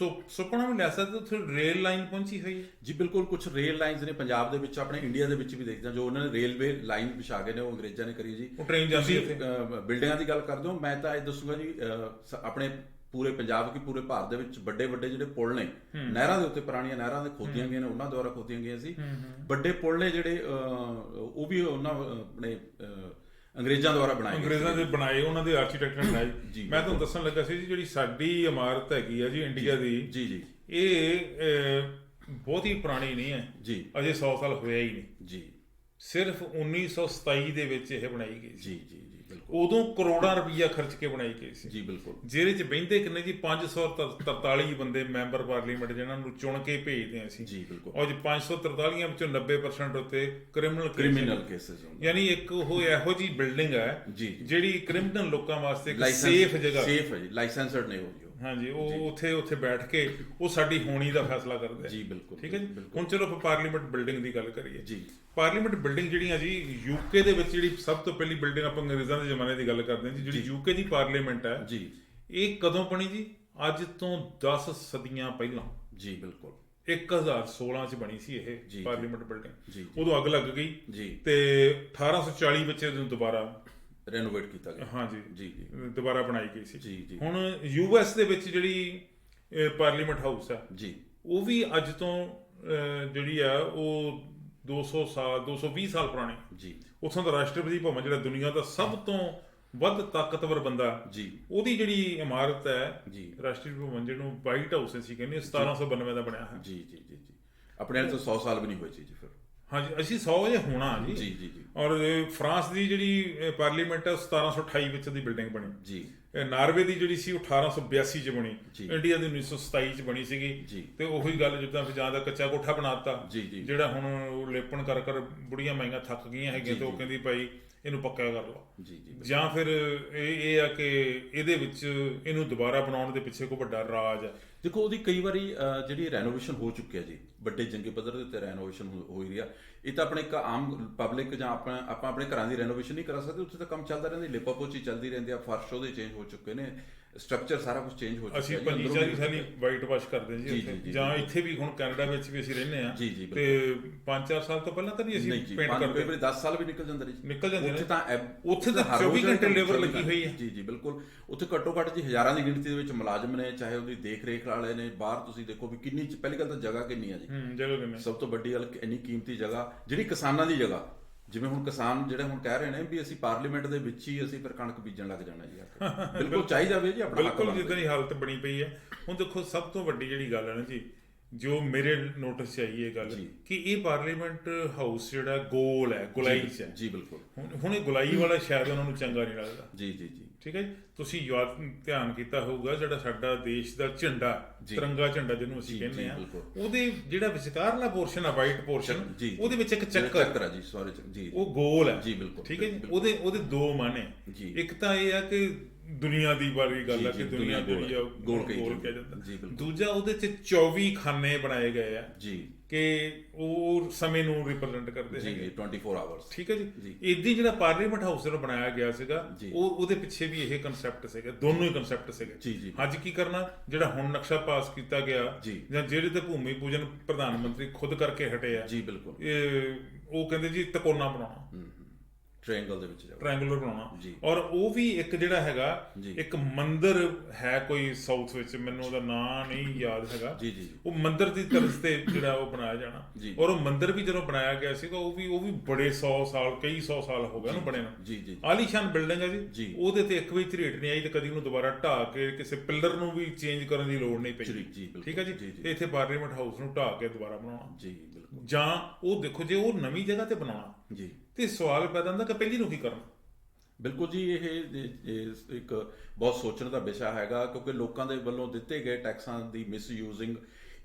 ਸੁਪਨਾ ਵੀ ਲੈ ਸਕਦੇ, ਉੱਥੇ ਰੇਲ ਲਾਈਨ ਪਹੁੰਚੀ ਹੋਈ ਹੈ ਜੀ। ਬਿਲਕੁਲ, ਕੁਝ ਰੇਲ ਲਾਈਨਸ ਨੇ ਪੰਜਾਬ ਦੇ ਵਿੱਚ, ਆਪਣੇ ਇੰਡੀਆ ਦੇ ਵਿੱਚ ਵੀ ਦੇਖਦੇ ਹਾਂ, ਜੋ ਉਹਨਾਂ ਨੇ ਰੇਲਵੇ ਲਾਈਨ ਵਿਛਾ ਕੇ ਨੇ, ਉਹ ਅੰਗਰੇਜ਼ਾਂ ਨੇ ਕਰੀ ਜੀ। ਉਹ ਟ੍ਰੇਨ ਜਾਂਦੀ ਹੈ। ਬਿਲਡਿੰਗਾਂ ਦੀ ਗੱਲ ਕਰਦੇ ਹੋ, ਮੈਂ ਤਾਂ ਇਹ ਦੱਸੂਗਾ ਜੀ, ਆਪਣੇ ਪੂਰੇ ਪੰਜਾਬ ਕੀ ਪੂਰੇ ਭਾਰਤ ਦੇ ਵਿੱਚ ਵੱਡੇ ਵੱਡੇ ਜਿਹੜੇ ਪੁਲ ਨੇ, ਨਹਿਰਾਂ ਦੇ ਉੱਤੇ, ਪੁਰਾਣੀਆਂ ਨਹਿਰਾਂ ਦੇ ਖੋਦੀਆਂ ਗਈਆਂ ਨੇ, ਉਹਨਾਂ ਦੁਆਰਾ ਖੋਦੀਆਂ ਗਈਆਂ ਸੀ। ਵੱਡੇ ਪੁਲ ਨੇ ਜਿਹੜੇ, ਉਹ ਵੀ ਉਹਨਾਂ ਆਪਣੇ ਅੰਗਰੇਜ਼ਾਂ ਦੁਆਰਾ ਬਣਾਏ, ਅੰਗਰੇਜ਼ਾਂ ਦੇ ਬਣਾਏ, ਉਹਨਾਂ ਦੇ ਆਰਕੀਟੈਕਟ ਨੇ ਬਣਾਏ। ਮੈਂ ਤੁਹਾਨੂੰ ਦੱਸਣ ਲੱਗਾ ਸੀ ਜੀ, ਜਿਹੜੀ ਸਾਡੀ ਇਮਾਰਤ ਹੈਗੀ ਆ ਜੀ ਇੰਡੀਆ ਦੀ, ਇਹ ਬਹੁਤੀ ਪੁਰਾਣੀ ਨਹੀਂ ਹੈ ਜੀ, ਅਜੇ 100 ਸਾਲ ਹੋਇਆ ਹੀ ਨਹੀਂ ਜੀ, ਸਿਰਫ 1927 ਦੇ ਵਿੱਚ ਇਹ ਬਣਾਈ ਗਈ ਸੀ। ਜੀ, ਜੀ, ਜੀ, ਬਿਲਕੁਲ, ਉਦੋਂ ਕਰੋੜਾਂ ਰੁਪਈਆ ਖਰਚ ਕੇ ਬਣਾਈ ਗਈ ਸੀ ਜੀ, ਬਿਲਕੁਲ, ਜਿਹਦੇ ਚ ਬਹਿੰਦੇ ਕਿੰਨੇ ਜੀ 543 ਬੰਦੇ ਮੈਂਬਰ ਪਾਰਲੀਮੈਂਟ ਜਿਹਨਾਂ ਨੂੰ ਚੁਣ ਕੇ ਭੇਜਦੇ ਹਾਂ ਅਸੀਂ। ਜੀ, ਬਿਲਕੁਲ, ਔਰ 543 ਵਿੱਚੋਂ 90% ਉੱਤੇ ਕ੍ਰਿਮੀਨਲ ਕੇਸਿਸ ਹੁੰਦੇ, ਯਾਨੀ ਇੱਕ ਉਹ ਇਹੋ ਜੀ ਬਿਲਡਿੰਗ ਹੈ ਜੀ, ਜਿਹੜੀ ਕ੍ਰਿਮੀਨਲ ਲੋਕਾਂ ਵਾਸਤੇ ਇੱਕ ਸੇਫ ਜਗ੍ਹਾ, ਸੇਫ ਹੈ ਜੀ, ਲਾਇਸੈਂਸਡ ਨੇ ਉਹ ਜੀ। ਹਾਂਜੀ, ਉਹ ਉੱਥੇ ਬੈਠ ਕੇ ਉਹ ਸਾਡੀ ਹੋਣੀ ਦਾ ਫੈਸਲਾ ਕਰਦੇ ਜੀ, ਬਿਲਕੁਲ, ਠੀਕ ਹੈ ਜੀ। ਹੁਣ ਚਲੋ ਆਪਾਂ ਪਾਰਲੀਮੈਂਟ ਬਿਲਡਿੰਗ ਦੀ ਗੱਲ ਕਰੀਏ ਜੀ। ਪਾਰਲੀਮੈਂਟ ਬਿਲਡਿੰਗ ਜਿਹੜੀਆਂ ਜੀ ਯੂਕੇ ਦੇ ਵਿੱਚ ਜਿਹੜੀ ਸਭ ਤੋਂ ਪਹਿਲੀ ਬਿਲਡਿੰਗ ਆਪਾਂ ਅੰਗਰੇਜ਼ਾਂ ਦੇ ਜ਼ਮਾਨੇ ਦੀ ਗੱਲ ਕਰਦੇ ਹਾਂ ਜੀ, ਜਿਹੜੀ ਯੂਕੇ ਦੀ ਪਾਰਲੀਮੈਂਟ ਹੈ ਜੀ, ਇਹ ਕਦੋਂ ਬਣੀ ਜੀ? ਅੱਜ ਤੋਂ 10 ਸਦੀਆਂ ਪਹਿਲਾਂ, ਜੀ, ਬਿਲਕੁਲ, 1016 ਚ ਬਣੀ ਸੀ ਇਹ ਪਾਰਲੀਮੈਂਟ ਬਿਲਡਿੰਗ। ਜੀ, ਉਦੋਂ ਅੱਗ ਲੱਗ ਗਈ ਜੀ, ਤੇ 1840 ਵਿੱਚ ਇਹਨੂੰ ਦੁਬਾਰਾ ਰੈਨੋਵੇਟ ਕੀਤਾ ਗਿਆ। ਹਾਂਜੀ ਜੀ, ਜੀ, ਦੁਬਾਰਾ ਬਣਾਈ ਗਈ ਸੀ। ਜੀ, ਜੀ, ਹੁਣ ਯੂਐਸ ਦੇ ਵਿੱਚ ਜਿਹੜੀ ਪਾਰਲੀਮੈਂਟ ਹਾਊਸ ਹੈ ਜੀ, ਉਹ ਵੀ ਅੱਜ ਤੋਂ ਜਿਹੜੀ ਆ ਉਹ 200 ਸਾਲ 220 ਸਾਲ ਪੁਰਾਣੀ। ਜੀ, ਉੱਥੋਂ ਦਾ ਰਾਸ਼ਟਰਪਤੀ ਭਵਨ ਜਿਹੜਾ ਦੁਨੀਆ ਦਾ ਸਭ ਤੋਂ ਵੱਧ ਤਾਕਤਵਰ ਬੰਦਾ, ਜੀ, ਉਹਦੀ ਜਿਹੜੀ ਇਮਾਰਤ ਹੈ ਜੀ, ਰਾਸ਼ਟਰੀ ਭਵਨ ਜਿਹਨੂੰ ਵਾਈਟ ਹਾਊਸ ਅਸੀਂ ਕਹਿੰਦੇ 1792 ਦਾ ਬਣਿਆ ਹੈ। ਜੀ, ਜੀ, ਜੀ, ਜੀ, ਆਪਣੇ ਨਾਲ ਤਾਂ 100 ਸਾਲ ਵੀ ਨਹੀਂ ਹੋਏ ਜੀ ਫਿਰ। ਹਾਂਜੀ, ਅਸੀਂ 100 ਜੇ ਹੋਣਾ ਜੀ। ਜੀ, ਜੀ, ਜੀ, ਔਰ ਫਰਾਂਸ ਦੀ ਜਿਹੜੀ ਪਾਰਲੀਮੈਂਟ ਹੈ 1728 ਵਿੱਚ ਦੀ ਬਿਲਡਿੰਗ ਬਣੀ। ਜੀ, ਨਾਰਵੇ ਦੀ ਜਿਹੜੀ ਸੀ ਉਹ 1882 ਚ ਬਣੀ। ਜੀ, ਇੰਡੀਆ ਦੀ 1927 ਚ ਬਣੀ ਸੀਗੀ। ਜੀ, ਤੇ ਉਹੀ ਗੱਲ ਜਿੱਦਾਂ ਜਾਂ ਦਾ ਕੱਚਾ ਕੋਠਾ ਬਣਾਤਾ, ਜੀ, ਜੀ, ਜਿਹੜਾ ਹੁਣ ਉਹ ਲੇਪਣ ਕਰ ਬੁੜੀਆਂ ਮਾਈਆਂ ਥੱਕ ਗਈਆਂ ਹੈਗੀਆਂ ਤੇ ਉਹ ਕਹਿੰਦੀ ਭਾਈ ਇਹਨੂੰ ਪੱਕਾ ਕਰ ਲਓ। ਜੀ, ਜੀ, ਜਾਂ ਫਿਰ ਇਹ ਆ ਕਿ ਇਹਦੇ ਵਿੱਚ ਇਹਨੂੰ ਦੁਬਾਰਾ ਬਣਾਉਣ ਦੇ ਪਿੱਛੇ ਕੋਈ ਵੱਡਾ ਰਾਜ ਹੈ। ਦੇਖੋ ਉਹਦੀ ਕਈ ਵਾਰੀ ਜਿਹੜੀ ਰੈਨੋਵੇਸ਼ਨ ਹੋ ਚੁੱਕੀ ਹੈ ਜੀ, ਵੱਡੇ ਚੰਗੇ ਪੱਧਰ ਦੇ ਉੱਤੇ ਰੈਨੋਵੇਸ਼ਨ ਹੋ ਰਹੀ ਆ। ਇਹ ਤਾਂ ਆਪਣੇ ਇੱਕ ਆਮ ਪਬਲਿਕ ਜਾਂ ਆਪਾਂ ਆਪਣੇ ਘਰਾਂ ਦੀ ਰੈਨੋਵੇਸ਼ਨ ਨਹੀਂ ਕਰਾ ਸਕਦੇ, ਉੱਥੇ ਤਾਂ ਕੰਮ ਚੱਲਦਾ ਰਹਿੰਦਾ, ਲਿਪਾ ਪੋਚੀ ਚੱਲਦੀ ਰਹਿੰਦੀ ਆ, ਫਰਸ਼ ਉਹਦੇ ਚੇਂਜ ਹੋ ਚੁੱਕੇ ਨੇ, ਸਟਰਕਚਰ ਸਾਰਾ ਕੁਝ ਚੇਂਜ ਹੋ ਚੁੱਕਾ ਅਸੀਂ ਪੰਜੀ ਸਾਲੀ ਵਾਈਟ ਵਾਸ਼ ਕਰਦੇ ਜੀ ਜੀ, ਉੱਥੇ, ਜਾਂ ਇੱਥੇ ਵੀ ਹੁਣ ਕੈਨੇਡਾ ਵਿੱਚ ਵੀ ਅਸੀਂ ਰਹਿੰਦੇ ਆ ਜੀ, ਜੀ, ਤੇ 5-4 ਸਾਲ ਤੋਂ ਪਹਿਲਾਂ ਤਾਂ ਨਹੀਂ ਅਸੀਂ ਪੇਂਟ ਕਰਦੇ, 10 ਸਾਲ ਵੀ ਨਿਕਲ ਜਾਂਦੇ ਨੇ ਜੀ। ਨਿਕਲ ਜਾਂਦੇ ਨੇ। ਉੱਥੇ ਤਾਂ 24 ਘੰਟੇ ਲੇਬਰ ਲੱਗੀ ਹੋਈ ਹੈ। ਜੀ, ਜੀ, ਬਿਲਕੁਲ। ਉੱਥੇ ਘੱਟੋ ਘੱਟ ਜੀ ਹਜ਼ਾਰਾਂ ਦੀ ਗਿਣਤੀ ਦੇ ਵਿੱਚ ਮੁਲਾਜ਼ਮ ਨੇ, ਚਾਹੇ ਉਹਦੀ ਦੇਖ ਰੇਖ ਵਾਲੇ ਨੇ। ਬਾਹਰ ਤੁਸੀਂ ਦੇਖੋ ਵੀ ਕਿੰਨੀ, ਪਹਿਲੀ ਗੱਲ ਤਾਂ ਜਗ੍ਹਾ ਕਿੰਨੀ ਆ ਜੀ, ਜਗ੍ਹਾ ਕਿੰਨੀ, ਸਭ ਤੋਂ ਵੱਡੀ ਗੱਲ ਇੰਨੀ ਕੀਮਤੀ ਜਗ੍ਹਾ, ਜਿਹੜੀ ਕਿਸਾਨਾਂ ਦੀ ਜਗ੍ਹਾ। ਜਿਵੇਂ ਹੁਣ ਕਿਸਾਨ ਜਿਹੜੇ ਹੁਣ ਕਹਿ ਰਹੇ ਨੇ ਵੀ ਅਸੀਂ ਪਾਰਲੀਮੈਂਟ ਦੇ ਵਿੱਚ ਹੀ ਅਸੀਂ ਫਿਰ ਕਣਕ ਬੀਜਣ ਲੱਗ ਜਾਣਾ ਜੀ, ਬਿਲਕੁਲ ਚਾਹੀਦਾ ਵੀ ਜੀ ਆਪਣਾ ਹੱਕ। ਬਿਲਕੁਲ ਜਿੱਦਾਂ ਦੀ ਹਾਲਤ ਬਣੀ ਪਈ ਹੈ ਹੁਣ। ਦੇਖੋ ਸਭ ਤੋਂ ਵੱਡੀ ਜਿਹੜੀ ਗੱਲ ਹੈ ਨਾ ਜੀ, ਜੋ ਮੇਰੇ ਨੋਟਿਸ 'ਚ ਆਈ ਇਹ ਗੱਲ ਕਿ ਇਹ ਪਾਰਲੀਮੈਂਟ ਹਾਊਸ ਜਿਹੜਾ ਗੋਲ ਹੈ, ਗੁਲਾਈ 'ਚ ਹੈ ਜੀ, ਬਿਲਕੁਲ। ਹੁਣ ਇਹ ਗੁਲਾਈ ਵਾਲਾ ਸ਼ਾਇਦ ਉਹਨਾਂ ਨੂੰ ਚੰਗਾ ਨਹੀਂ ਲੱਗਦਾ। ਜੀ, ਜੀ, ਜੀ, ਠੀਕ ਹੈ ਜੀ। ਤੁਸੀਂ ਧਿਆਨ ਕੀਤਾ ਹੋਊਗਾ ਜਿਹੜਾ ਸਾਡਾ ਦੇਸ਼ ਦਾ ਝੰਡਾ, ਤਿਰੰਗਾ ਝੰਡਾ ਜਿਹਨੂੰ ਅਸੀਂ ਕਹਿੰਦੇ ਆ, ਉਹਦੇ ਜਿਹੜਾ ਵਿਚਕਾਰਲਾ ਪੋਰਸ਼ਨ ਆ, ਵਾਈਟ ਪੋਰਸ਼ਨ, ਉਹਦੇ ਵਿੱਚ ਇੱਕ ਚੱਕਰ ਹੈ ਜੀ, ਸੌਰੀ ਜੀ, ਉਹ ਗੋਲ ਹੈ ਜੀ, ਬਿਲਕੁਲ। ਠੀਕ ਹੈ ਜੀ। ਉਹਦੇ ਦੋ ਮਾਨੇ, ਇੱਕ ਤਾਂ ਇਹ ਆ ਕਿ ਦੁਨੀਆ ਦੀ ਬਾਰੇ ਗੱਲ ਆ ਕਿ ਦੁਨੀਆ ਜਿਹੜੀ ਆ ਗੋਲ ਕਿਹਾ ਜਾਂਦਾ। ਦੂਜਾ ਉਹਦੇ 'ਚ 24 ਖਾਨੇ ਬਣਾਏ ਗਏ ਆ ਜੀ, ਕਿ ਉਹ ਸਮੇਂ ਨੂੰ ਰਿਪਰੈਜ਼ੈਂਟ ਕਰਦੇ ਹੈਗੇ, 24 ਆਵਰਸ। ਠੀਕ ਹੈ ਜੀ। ਇਦਾਂ ਜਿਹੜਾ ਪਾਰਲੀਮੈਂਟ ਹਾਊਸ ਜਿਹੜਾ ਬਣਾਇਆ ਗਿਆ ਸੀਗਾ, ਉਹਦੇ ਪਿੱਛੇ ਵੀ ਇਹ ਕਨਸੈਪਟ ਸੀਗਾ, ਦੋਨੋਂ ਹੀ ਕਨਸੈਪਟ ਸੀਗੇ। ਅੱਜ ਕੀ ਕਰਨਾ, ਜਿਹੜਾ ਹੁਣ ਨਕਸ਼ਾ ਪਾਸ ਕੀਤਾ ਗਿਆ ਜਾਂ ਜਿਹੜੇ ਤੇ ਭੂਮੀ ਪੂਜਨ ਪ੍ਰਧਾਨ ਮੰਤਰੀ ਖੁਦ ਕਰਕੇ ਹਟੇ ਆ ਜੀ, ਬਿਲਕੁਲ, ਉਹ ਕਹਿੰਦੇ ਜੀ ਤਿਕੋਣਾ ਬਣਾਉਣਾ, ਟ੍ਰਾਇੰਗਲ ਦੇ ਵਿੱਚ ਟ੍ਰਾਇੰਗੂਲਰ ਬਣਾਉਣਾ। ਔਰ ਉਹ ਵੀ ਇੱਕ ਜਿਹੜਾ ਹੈਗਾ, ਇੱਕ ਮੰਦਿਰ ਹੈ ਕੋਈ ਸਾਊਥ ਵਿੱਚ, ਮੈਨੂੰ ਉਹਦਾ ਨਾਂ ਨਹੀਂ ਯਾਦ ਹੈਗਾ, ਉਹ ਮੰਦਿਰ ਦੀ ਤਰਜ਼ ਤੇ ਜਿਹੜਾ ਉਹ ਬਣਾਇਆ ਜਾਣਾ। ਔਰ ਉਹ ਮੰਦਿਰ ਵੀ ਜਦੋਂ ਬਣਾਇਆ ਗਿਆ ਸੀਗਾ, ਉਹ ਵੀ ਬੜੇ 100 ਸਾਲ, ਕਈ 100 ਸਾਲ ਹੋ ਗਏ ਉਹਨੂੰ ਬਣੇ ਨੂੰ। ਆਲੀਸ਼ਾਨ ਬਿਲਡਿੰਗ ਹੈ ਜੀ, ਉਹਦੇ ਤੇ ਇੱਕ ਵੀ ਝਰੀਟ ਨਹੀਂ ਆਈ ਤੇ ਕਦੀ ਉਹਨੂੰ ਦੁਬਾਰਾ ਢਾਹ ਕੇ ਕਿਸੇ ਪਿਲਰ ਨੂੰ ਵੀ ਚੇਂਜ ਕਰਨ ਦੀ ਲੋੜ ਨਹੀਂ ਪਈ। ਠੀਕ ਹੈ ਜੀ। ਤੇ ਇੱਥੇ ਪਾਰਲੀਮੈਂਟ ਹਾਊਸ ਨੂੰ ਢਾਹ ਕੇ ਦੁਬਾਰਾ ਬਣਾਉਣਾ, ਜਾਂ ਉਹ ਦੇਖੋ ਜੇ ਉਹ ਨਵੀਂ ਜਗ੍ਹਾ ਤੇ ਬਣਾਉਣਾ ਜੀ, ਤੇ ਸਵਾਲ ਪੈਦਾ ਹੁੰਦਾ ਕਿ ਪਹਿਲੀ ਨੂੰ ਕੀ ਕਰਨਾ। ਬਿਲਕੁਲ ਜੀ, ਇਹ ਇੱਕ ਬਹੁਤ ਸੋਚਣ ਦਾ ਵਿਸ਼ਾ ਹੈਗਾ, ਕਿਉਂਕਿ ਲੋਕਾਂ ਦੇ ਵੱਲੋਂ ਦਿੱਤੇ ਗਏ ਟੈਕਸਾਂ ਦੀ ਮਿਸਯੂਜ਼ਿੰਗ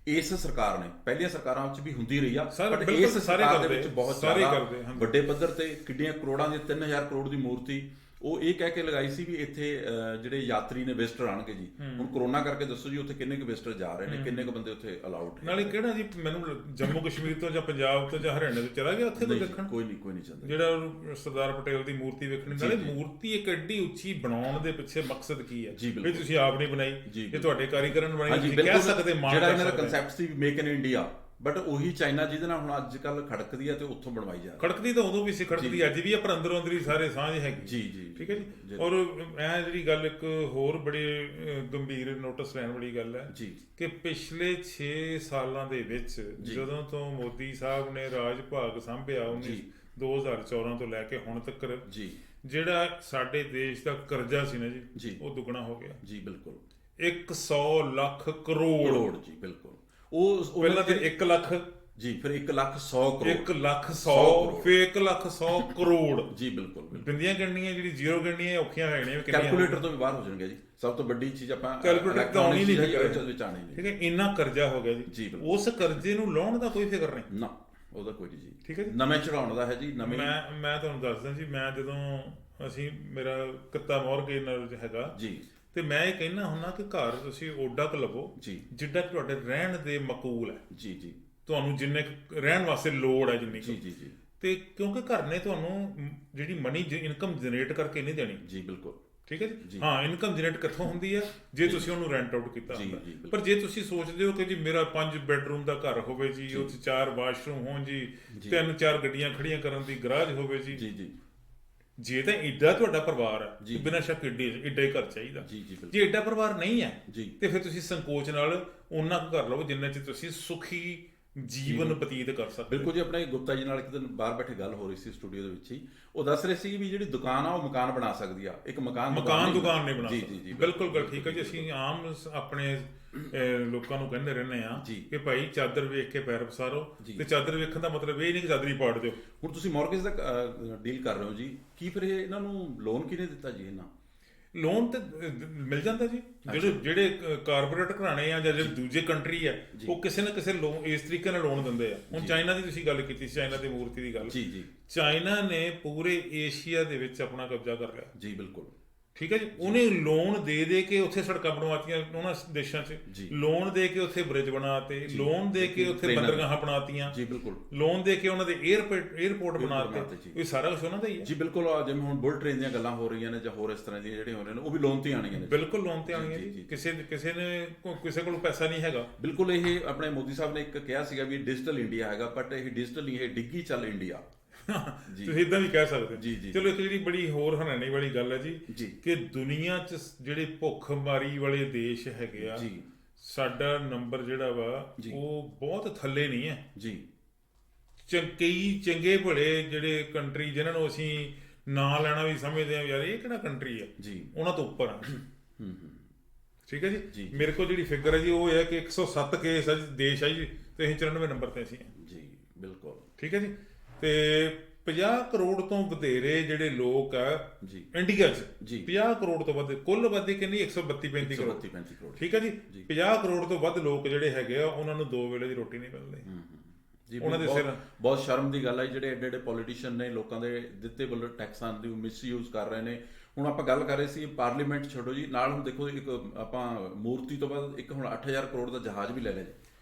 ਇਸ ਸਰਕਾਰ ਨੇ, ਪਹਿਲੀਆਂ ਸਰਕਾਰਾਂ ਵਿੱਚ ਵੀ ਹੁੰਦੀ ਰਹੀ ਆ, ਬਟ ਇਸ ਸਰਕਾਰ ਦੇ ਵਿੱਚ ਬਹੁਤ ਜ਼ਿਆਦਾ ਵੱਡੇ ਪੱਧਰ ਤੇ ਕਿੰਨੀਆਂ ਕਰੋੜਾਂ ਦੀ 3000 ਕਰੋੜ ਦੀ ਮੂਰਤੀ ਉਹ ਇਹ ਕਹਿ ਕੇ ਲਗਾਈ ਸੀ ਵੀ ਇੱਥੇ ਜਿਹੜੇ ਯਾਤਰੀ ਨੇ, ਵਿਜ਼ਟਰ ਆਣਗੇ ਜੀ। ਹੁਣ ਕਰੋਨਾ ਕਰਕੇ ਦੱਸੋ ਜੀ ਉੱਥੇ ਕਿੰਨੇ ਕੁ ਵਿਜ਼ਟਰ ਜਾ ਰਹੇ ਨੇ, ਕਿੰਨੇ ਕੁ ਬੰਦੇ ਉੱਥੇ ਅਲਾਉਡ ਨੇ। ਨਾਲੇ ਕਿਹੜਾ ਜੀ, ਮੈਨੂੰ ਜੰਮੂ ਕਸ਼ਮੀਰ ਤੋਂ ਜਾਂ ਪੰਜਾਬ ਤੋਂ ਜਾਂ ਹਰਿਆਣਾ ਤੋਂ ਚਲਾ ਗਿਆ ਉੱਥੇ ਤੋਂ ਦੇਖਣ, ਕੋਈ ਨਹੀਂ ਚਾਹੁੰਦਾ ਜਿਹੜਾ ਸਰਦਾਰ ਪਟੇਲ ਦੀ ਮੂਰਤੀ ਵੇਖਣੀ। ਨਾਲੇ ਮੂਰਤੀ ਇੱਕ ਐਡੀ ਉੱਚੀ ਬਣਾਉਣ ਦੇ ਪਿੱਛੇ ਮਕਸਦ ਕੀ ਹੈ, ਵੀ ਤੁਸੀਂ ਆਪ ਨਹੀਂ ਬਣਾਈ, ਇਹ ਤੁਹਾਡੇ ਕਾਰੀਗਰਾਂ ਨੇ ਬਣਾਈ, ਤੁਸੀਂ ਕਹਿ ਸਕਦੇ ਮਾਣ। ਜਿਹੜਾ ਇਹਨਾਂ ਦਾ ਕਨਸੈਪਟ ਸੀ ਮੇਕ ਇਨ ਇੰਡੀਆ, ਬਟ ਉਹੀ ਚਾਈਨਾ ਜਿਹਦੇ ਨਾਲ ਹੁਣ ਅੱਜ ਕੱਲ ਖੜਕਦੀ ਆ ਤੇ ਉੱਥੋਂ ਬਣਵਾਈ ਜਾ ਰਹੀ। ਖੜਕਦੀ ਤਾਂ ਉਦੋਂ ਵੀ ਸੀ, ਖੜਕਦੀ ਅੱਜ ਵੀ ਆ, ਪਰ ਅੰਦਰੋਂ ਅੰਦਰੀ ਸਾਰੇ ਸਾਂਝ ਹੈਗੀ। ਜੀ, ਠੀਕ ਹੈ ਜੀ। ਔਰ ਇਹ ਜਿਹੜੀ ਗੱਲ ਇੱਕ ਹੋਰ ਬੜੀ ਗੰਭੀਰ ਨੋਟਿਸ ਲੈਣ ਵਾਲੀ ਗੱਲ ਹੈ ਕਿ ਪਿਛਲੇ 6 ਸਾਲਾਂ ਦੇ ਵਿੱਚ ਜਦੋਂ ਤੋਂ ਮੋਦੀ ਸਾਹਿਬ ਨੇ ਰਾਜ ਭਾਗ ਸੰਭਿਆ 2014 ਤੋਂ ਲੈ ਕੇ ਹੁਣ ਤੱਕ, ਜਿਹੜਾ ਸਾਡੇ ਦੇਸ਼ ਦਾ ਕਰਜ਼ਾ ਸੀ ਨਾ ਜੀ, ਉਹ ਦੁੱਗਣਾ ਹੋ ਗਿਆ ਜੀ। ਬਿਲਕੁਲ 100 ਲੱਖ ਕਰੋੜ ਜੀ, ਬਿਲਕੁਲ। ਉਹ ਪਹਿਲਾਂ ਤੇ 1 ਲੱਖ ਜੀ, ਫਿਰ 1,100,000 ਕਰੋੜ, 1,100,000 ਫਿਰ 1,100,000 ਕਰੋੜ ਜੀ ਬਿਲਕੁਲ। ਬਿੰਦੀਆਂ ਗਿਣਨੀਆਂ ਜਿਹੜੀ ਜ਼ੀਰੋ ਗਿਣਨੀਆਂ ਔਖੀਆਂ ਹੋ ਜਾਣੀਆਂ। ਕੈਲਕੂਲੇਟਰ ਤੋਂ ਵੀ ਬਾਹਰ ਹੋ ਜਾਣਗੇ ਜੀ। ਸਭ ਤੋਂ ਵੱਡੀ ਚੀਜ਼ ਆਪਾਂ ਕੈਲਕੂਲੇਟਰ ਤਾਂ ਆਉਣੀ ਨਹੀਂ ਵਿੱਚ ਆਣੀ ਠੀਕ ਹੈ। ਇੰਨਾ ਕਰਜ਼ਾ ਹੋ ਗਿਆ ਜੀ, ਉਸ ਕਰਜ਼ੇ ਨੂੰ ਲਾਉਣ ਦਾ ਕੋਈ ਫਿਕਰ ਨਹੀਂ ਨਾ, ਉਹਦਾ ਕੋਈ ਨਹੀਂ ਜੀ। ਠੀਕ ਹੈ, ਨਵੇਂ ਚੜਾਉਣ ਦਾ ਹੈ ਜੀ। ਨਵੇਂ ਮੈਂ ਤੁਹਾਨੂੰ ਦੱਸਦਾ ਜੀ, ਮੈਂ ਜਦੋਂ ਮੇਰਾ ਕਿੱਤਾ ਮੌਰਗੇਜ ਨਾਲ ਹੈਗਾ ਜੀ, ਤੇ ਮੈਂ ਇਹ ਕਹਿਣਾ ਹੁੰਦਾ ਕਿ ਘਰ ਤੁਸੀਂ ਓਡਾ ਕੁ ਲਵੋ ਜੀ ਜਿੱਡਾ ਤੁਹਾਡੇ ਰਹਿਣ ਦੇ ਮਕੂਲ ਹੈ ਜੀ ਜੀ, ਤੁਹਾਨੂੰ ਜਿੰਨੇ ਰਹਿਣ ਵਾਸਤੇ ਲੋੜ ਹੈ ਜਿੰਨੀ ਜੀ ਜੀ ਜੀ। ਤੇ ਕਿਉਂਕਿ ਘਰ ਨੇ ਤੁਹਾਨੂੰ ਜਿਹੜੀ ਮਨੀ ਇਨਕਮ ਜਨਰੇਟ ਕਰਕੇ ਨਹੀਂ ਦੇਣੀ ਜੀ। ਬਿਲਕੁਲ ਠੀਕ ਹੈ ਜੀ। ਹਾਂ, ਇਨਕਮ ਜਨਰੇਟ ਕਿੱਥੋਂ ਹੁੰਦੀ ਹੈ? ਜੇ ਤੁਸੀਂ ਉਹਨੂੰ ਰੈਂਟ ਆਊਟ ਕੀਤਾ ਹੁੰਦਾ। ਪਰ ਜੇ ਤੁਸੀਂ ਸੋਚਦੇ ਹੋ ਕਿ ਜੀ ਮੇਰਾ 5 ਬੈਡਰੂਮ ਦਾ ਘਰ ਹੋਵੇ ਜੀ, ਉਹ 'ਚ 4 ਵਾਸ਼ਰੂਮ ਹੋਣ ਜੀ, 3-4 ਗੱਡੀਆਂ ਖੜੀਆਂ ਕਰਨ ਦੀ ਗਰਾਜ ਹੋਵੇ ਜੀ ਜੀ ਜੀ, ਜੇ ਤਾਂ ਏਡਾ ਤੁਹਾਡਾ ਪਰਿਵਾਰ ਹੈ ਬਿਨਾਂ ਸ਼ੱਕ ਏਡਾ ਹੀ ਘਰ ਚਾਹੀਦਾ। ਜੇ ਏਡਾ ਪਰਿਵਾਰ ਨਹੀਂ ਹੈ ਤੇ ਫਿਰ ਤੁਸੀਂ ਸੰਕੋਚ ਨਾਲ ਉਹਨਾਂ ਕੁ ਕਰ ਲਓ ਜਿੰਨੇ 'ਚ ਤੁਸੀਂ ਸੁਖੀ ਜੀਵਨ ਬਤੀਤ ਕਰ ਸਕਦੇ। ਬਿਲਕੁਲ ਜੀ। ਆਪਣੇ ਗੁਪਤਾ ਜੀ ਨਾਲ ਇੱਕ ਦਿਨ ਬਾਹਰ ਬੈਠੇ ਗੱਲ ਹੋ ਰਹੀ ਸੀ ਸਟੂਡੀਓ ਦੇ ਵਿੱਚ ਹੀ, ਉਹ ਦੱਸ ਰਹੇ ਸੀ ਵੀ ਜਿਹੜੀ ਦੁਕਾਨ ਆ ਉਹ ਮਕਾਨ ਬਣਾ ਸਕਦੀ ਆ, ਇੱਕ ਮਕਾਨ ਦੁਕਾਨ ਨਹੀਂ ਬਣਾ ਸਕਦੀ। ਬਿਲਕੁਲ ਗੱਲ ਠੀਕ ਹੈ ਜੀ। ਅਸੀਂ ਆਮ ਆਪਣੇ ਲੋਕਾਂ ਨੂੰ ਕਹਿੰਦੇ ਰਹਿੰਦੇ ਆ ਕਿ ਭਾਈ ਚਾਦਰ ਵੇਖ ਕੇ ਪੈਰ ਪਸਾਰੋ, ਤੇ ਚਾਦਰ ਵੇਖਣ ਦਾ ਮਤਲਬ ਇਹ ਨਹੀਂ ਕਿ ਚਾਦਰ ਹੀ ਪਾੜ ਦਿਓ। ਹੁਣ ਤੁਸੀਂ ਮਾਰਗੇਜ ਦਾ ਡੀਲ ਕਰ ਰਹੇ ਹੋ ਜੀ, ਕੀ ਫਿਰ ਇਹਨਾਂ ਨੂੰ ਲੋਨ ਕਿਹਨੇ ਦਿੱਤਾ ਜੀ? ਇਹਨਾਂ ਲੋਨ ਤੇ ਮਿਲ ਜਾਂਦਾ ਜੀ। ਜਿਹੜੇ ਕਾਰਪੋਰੇਟ ਘਰਾਣੇ ਆ ਜਾਂ ਜਿਹੜੇ ਦੂਜੇ ਕੰਟਰੀ ਆ, ਉਹ ਕਿਸੇ ਨਾ ਕਿਸੇ ਲੋਨ ਇਸ ਤਰੀਕੇ ਨਾਲ ਲੋਨ ਦਿੰਦੇ ਆ। ਹੁਣ ਚਾਈਨਾ ਦੀ ਤੁਸੀਂ ਗੱਲ ਕੀਤੀ ਸੀ, ਚਾਈਨਾ ਦੀ ਮੂਰਤੀ ਦੀ ਗੱਲ, ਚਾਈਨਾ ਨੇ ਪੂਰੇ ਏਸ਼ੀਆ ਦੇ ਵਿੱਚ ਆਪਣਾ ਕਬਜ਼ਾ ਕਰ ਲਿਆ ਜੀ। ਬਿਲਕੁਲ ਠੀਕ ਹੈ ਜੀ। ਉਹਨੇ ਲੋਨ ਦੇ ਕੇ ਉੱਥੇ ਸੜਕਾਂ ਬਣਵਾਤੀਆਂ, ਉਹਨਾਂ ਦੇਸ਼ਾਂ 'ਚ ਲੋਨ ਦੇ ਕੇ ਉੱਥੇ ਬ੍ਰਿਜ ਬਣਾਤੇ, ਲੋਨ ਦੇ ਕੇ ਉੱਥੇ ਬੰਦਰਗਾਹਾਂ ਬਣਾਤੀਆਂ ਜੀ। ਬਿਲਕੁਲ ਲੋਨ ਦੇ ਕੇ ਉਹਨਾਂ ਦੇ 에ਅਰਪੋਰਟ ਬਣਾਤੇ। ਇਹ ਸਾਰਾ ਕੁਝ ਉਹਨਾਂ ਦਾ ਹੀ ਹੈ ਜੀ। ਬਿਲਕੁਲ। ਜਿਵੇਂ ਹੁਣ ਬੁਲਟ ਟ੍ਰੇਨ ਦੀਆਂ ਗੱਲਾਂ ਹੋ ਰਹੀਆਂ ਨੇ ਜਾਂ ਹੋਰ ਇਸ ਤਰ੍ਹਾਂ ਦੀਆਂ ਜਿਹੜੀਆਂ ਹੋ ਰਹੀਆਂ ਨੇ, ਉਹ ਵੀ ਲੋਨ ਤੇ ਆਣੀਆਂ ਨੇ। ਬਿਲਕੁਲ ਲੋਨ ਤੇ ਆਣੀਆਂ ਜੀ। ਕਿਸੇ ਕੋਲ ਪੈਸਾ ਨਹੀਂ ਹੈਗਾ। ਬਿਲਕੁਲ। ਇਹ ਆਪਣੇ ਮੋਦੀ ਸਾਹਿਬ ਨੇ ਇੱਕ ਕਿਹਾ ਸੀਗਾ ਵੀ ਡਿਜੀਟਲ ਇੰਡੀਆ ਹੈਗਾ, ਬਟ ਇਹ ਡਿਜੀਟਲ ਨਹੀਂ, ਇਹ ਡਿੱਗੀ ਚੱਲ ਇੰਡੀਆ। ਤੁਸੀਂ ਇਦਾਂ ਵੀ ਕਹਿ ਸਕਦੇ ਹੋ। ਚਲੋ ਇੱਕ ਜਿਹੜੀ ਬੜੀ ਹੋਰ ਹੈਰਾਨੀ ਵਾਲੀ ਗੱਲ ਹੈ ਜੀ ਕਿ ਦੁਨੀਆ 'ਚ ਜਿਹੜੇ ਭੁੱਖਮਾਰੀ ਵਾਲੇ ਦੇਸ਼ ਹੈਗੇ ਆ, ਸਾਡਾ ਨੰਬਰ ਜਿਹੜਾ ਵਾ ਉਹ ਬਹੁਤ ਥੱਲੇ ਨਹੀਂ ਹੈ ਜੀ। ਕਈ ਚੰਗੇ ਭਲੇ ਜਿਹੜੇ ਕੰਟਰੀ ਜਿਨ੍ਹਾਂ ਨੂੰ ਅਸੀਂ ਨਾਂ ਲੈਣਾ ਵੀ ਸਮਝਦੇ ਆ ਯਾਰ ਇਹ ਕਿਹੜਾ ਕੰਟਰੀ ਹੈ ਜੀ, ਉਹਨਾਂ ਤੋਂ ਉੱਪਰ ਆ। ਠੀਕ ਹੈ ਜੀ। ਮੇਰੇ ਕੋਲ ਜਿਹੜੀ ਫਿਗਰ ਹੈ ਜੀ ਉਹ ਹੈ ਕਿ 107 ਕੇਸ ਦੇਸ਼ ਹੈ ਜੀ, ਤੇ ਅਸੀਂ 94 ਨੰਬਰ ਤੇ ਅਸੀਂ ਜੀ। ਬਿਲਕੁਲ ਠੀਕ ਹੈ ਜੀ। ਤੇ 50 ਕਰੋੜ ਤੋਂ ਵਧੇਰੇ ਜਿਹੜੇ ਲੋਕ ਆ ਇੰਡੀਆ 'ਚ, 50 ਕਰੋੜ ਤੋਂ ਵੱਧ ਕੁੱਲ ਆਬਾਦੀ ਕਿੰਨੀ 132-35 ਕਰੋੜ। ਠੀਕ ਹੈ ਜੀ। 50 ਕਰੋੜ ਤੋਂ ਵੱਧ ਲੋਕ ਜਿਹੜੇ ਹੈਗੇ ਆ ਉਹਨਾਂ ਨੂੰ 2 ਵੇਲੇ ਦੀ ਰੋਟੀ ਨਹੀਂ ਮਿਲਦੀ। ਉਹਨਾਂ ਦੇ ਸਿਰ ਬਹੁਤ ਸ਼ਰਮ ਦੀ ਗੱਲ ਹੈ ਜਿਹੜੇ ਐਡੇ ਐਡੇ ਪੋਲੀਟੀਸ਼ੀਅਨ ਨੇ ਲੋਕਾਂ ਦੇ ਦਿੱਤੇ ਵੱਲੋਂ ਟੈਕਸਾਂ ਦੀ ਮਿਸਯੂਜ਼ ਕਰ ਰਹੇ ਨੇ। ਹੁਣ ਆਪਾਂ ਗੱਲ ਕਰ ਰਹੇ ਸੀ ਪਾਰਲੀਮੈਂਟ ਛੱਡੋ ਜੀ, ਨਾਲ ਹੁਣ ਦੇਖੋ ਇੱਕ ਆਪਾਂ ਮੂਰਤੀ ਤੋਂ ਬਾਅਦ ਇੱਕ ਹੁਣ 8000 ਕਰੋੜ ਦਾ ਜਹਾਜ਼ ਵੀ ਲੈ ਲਿਆ ਜੀ।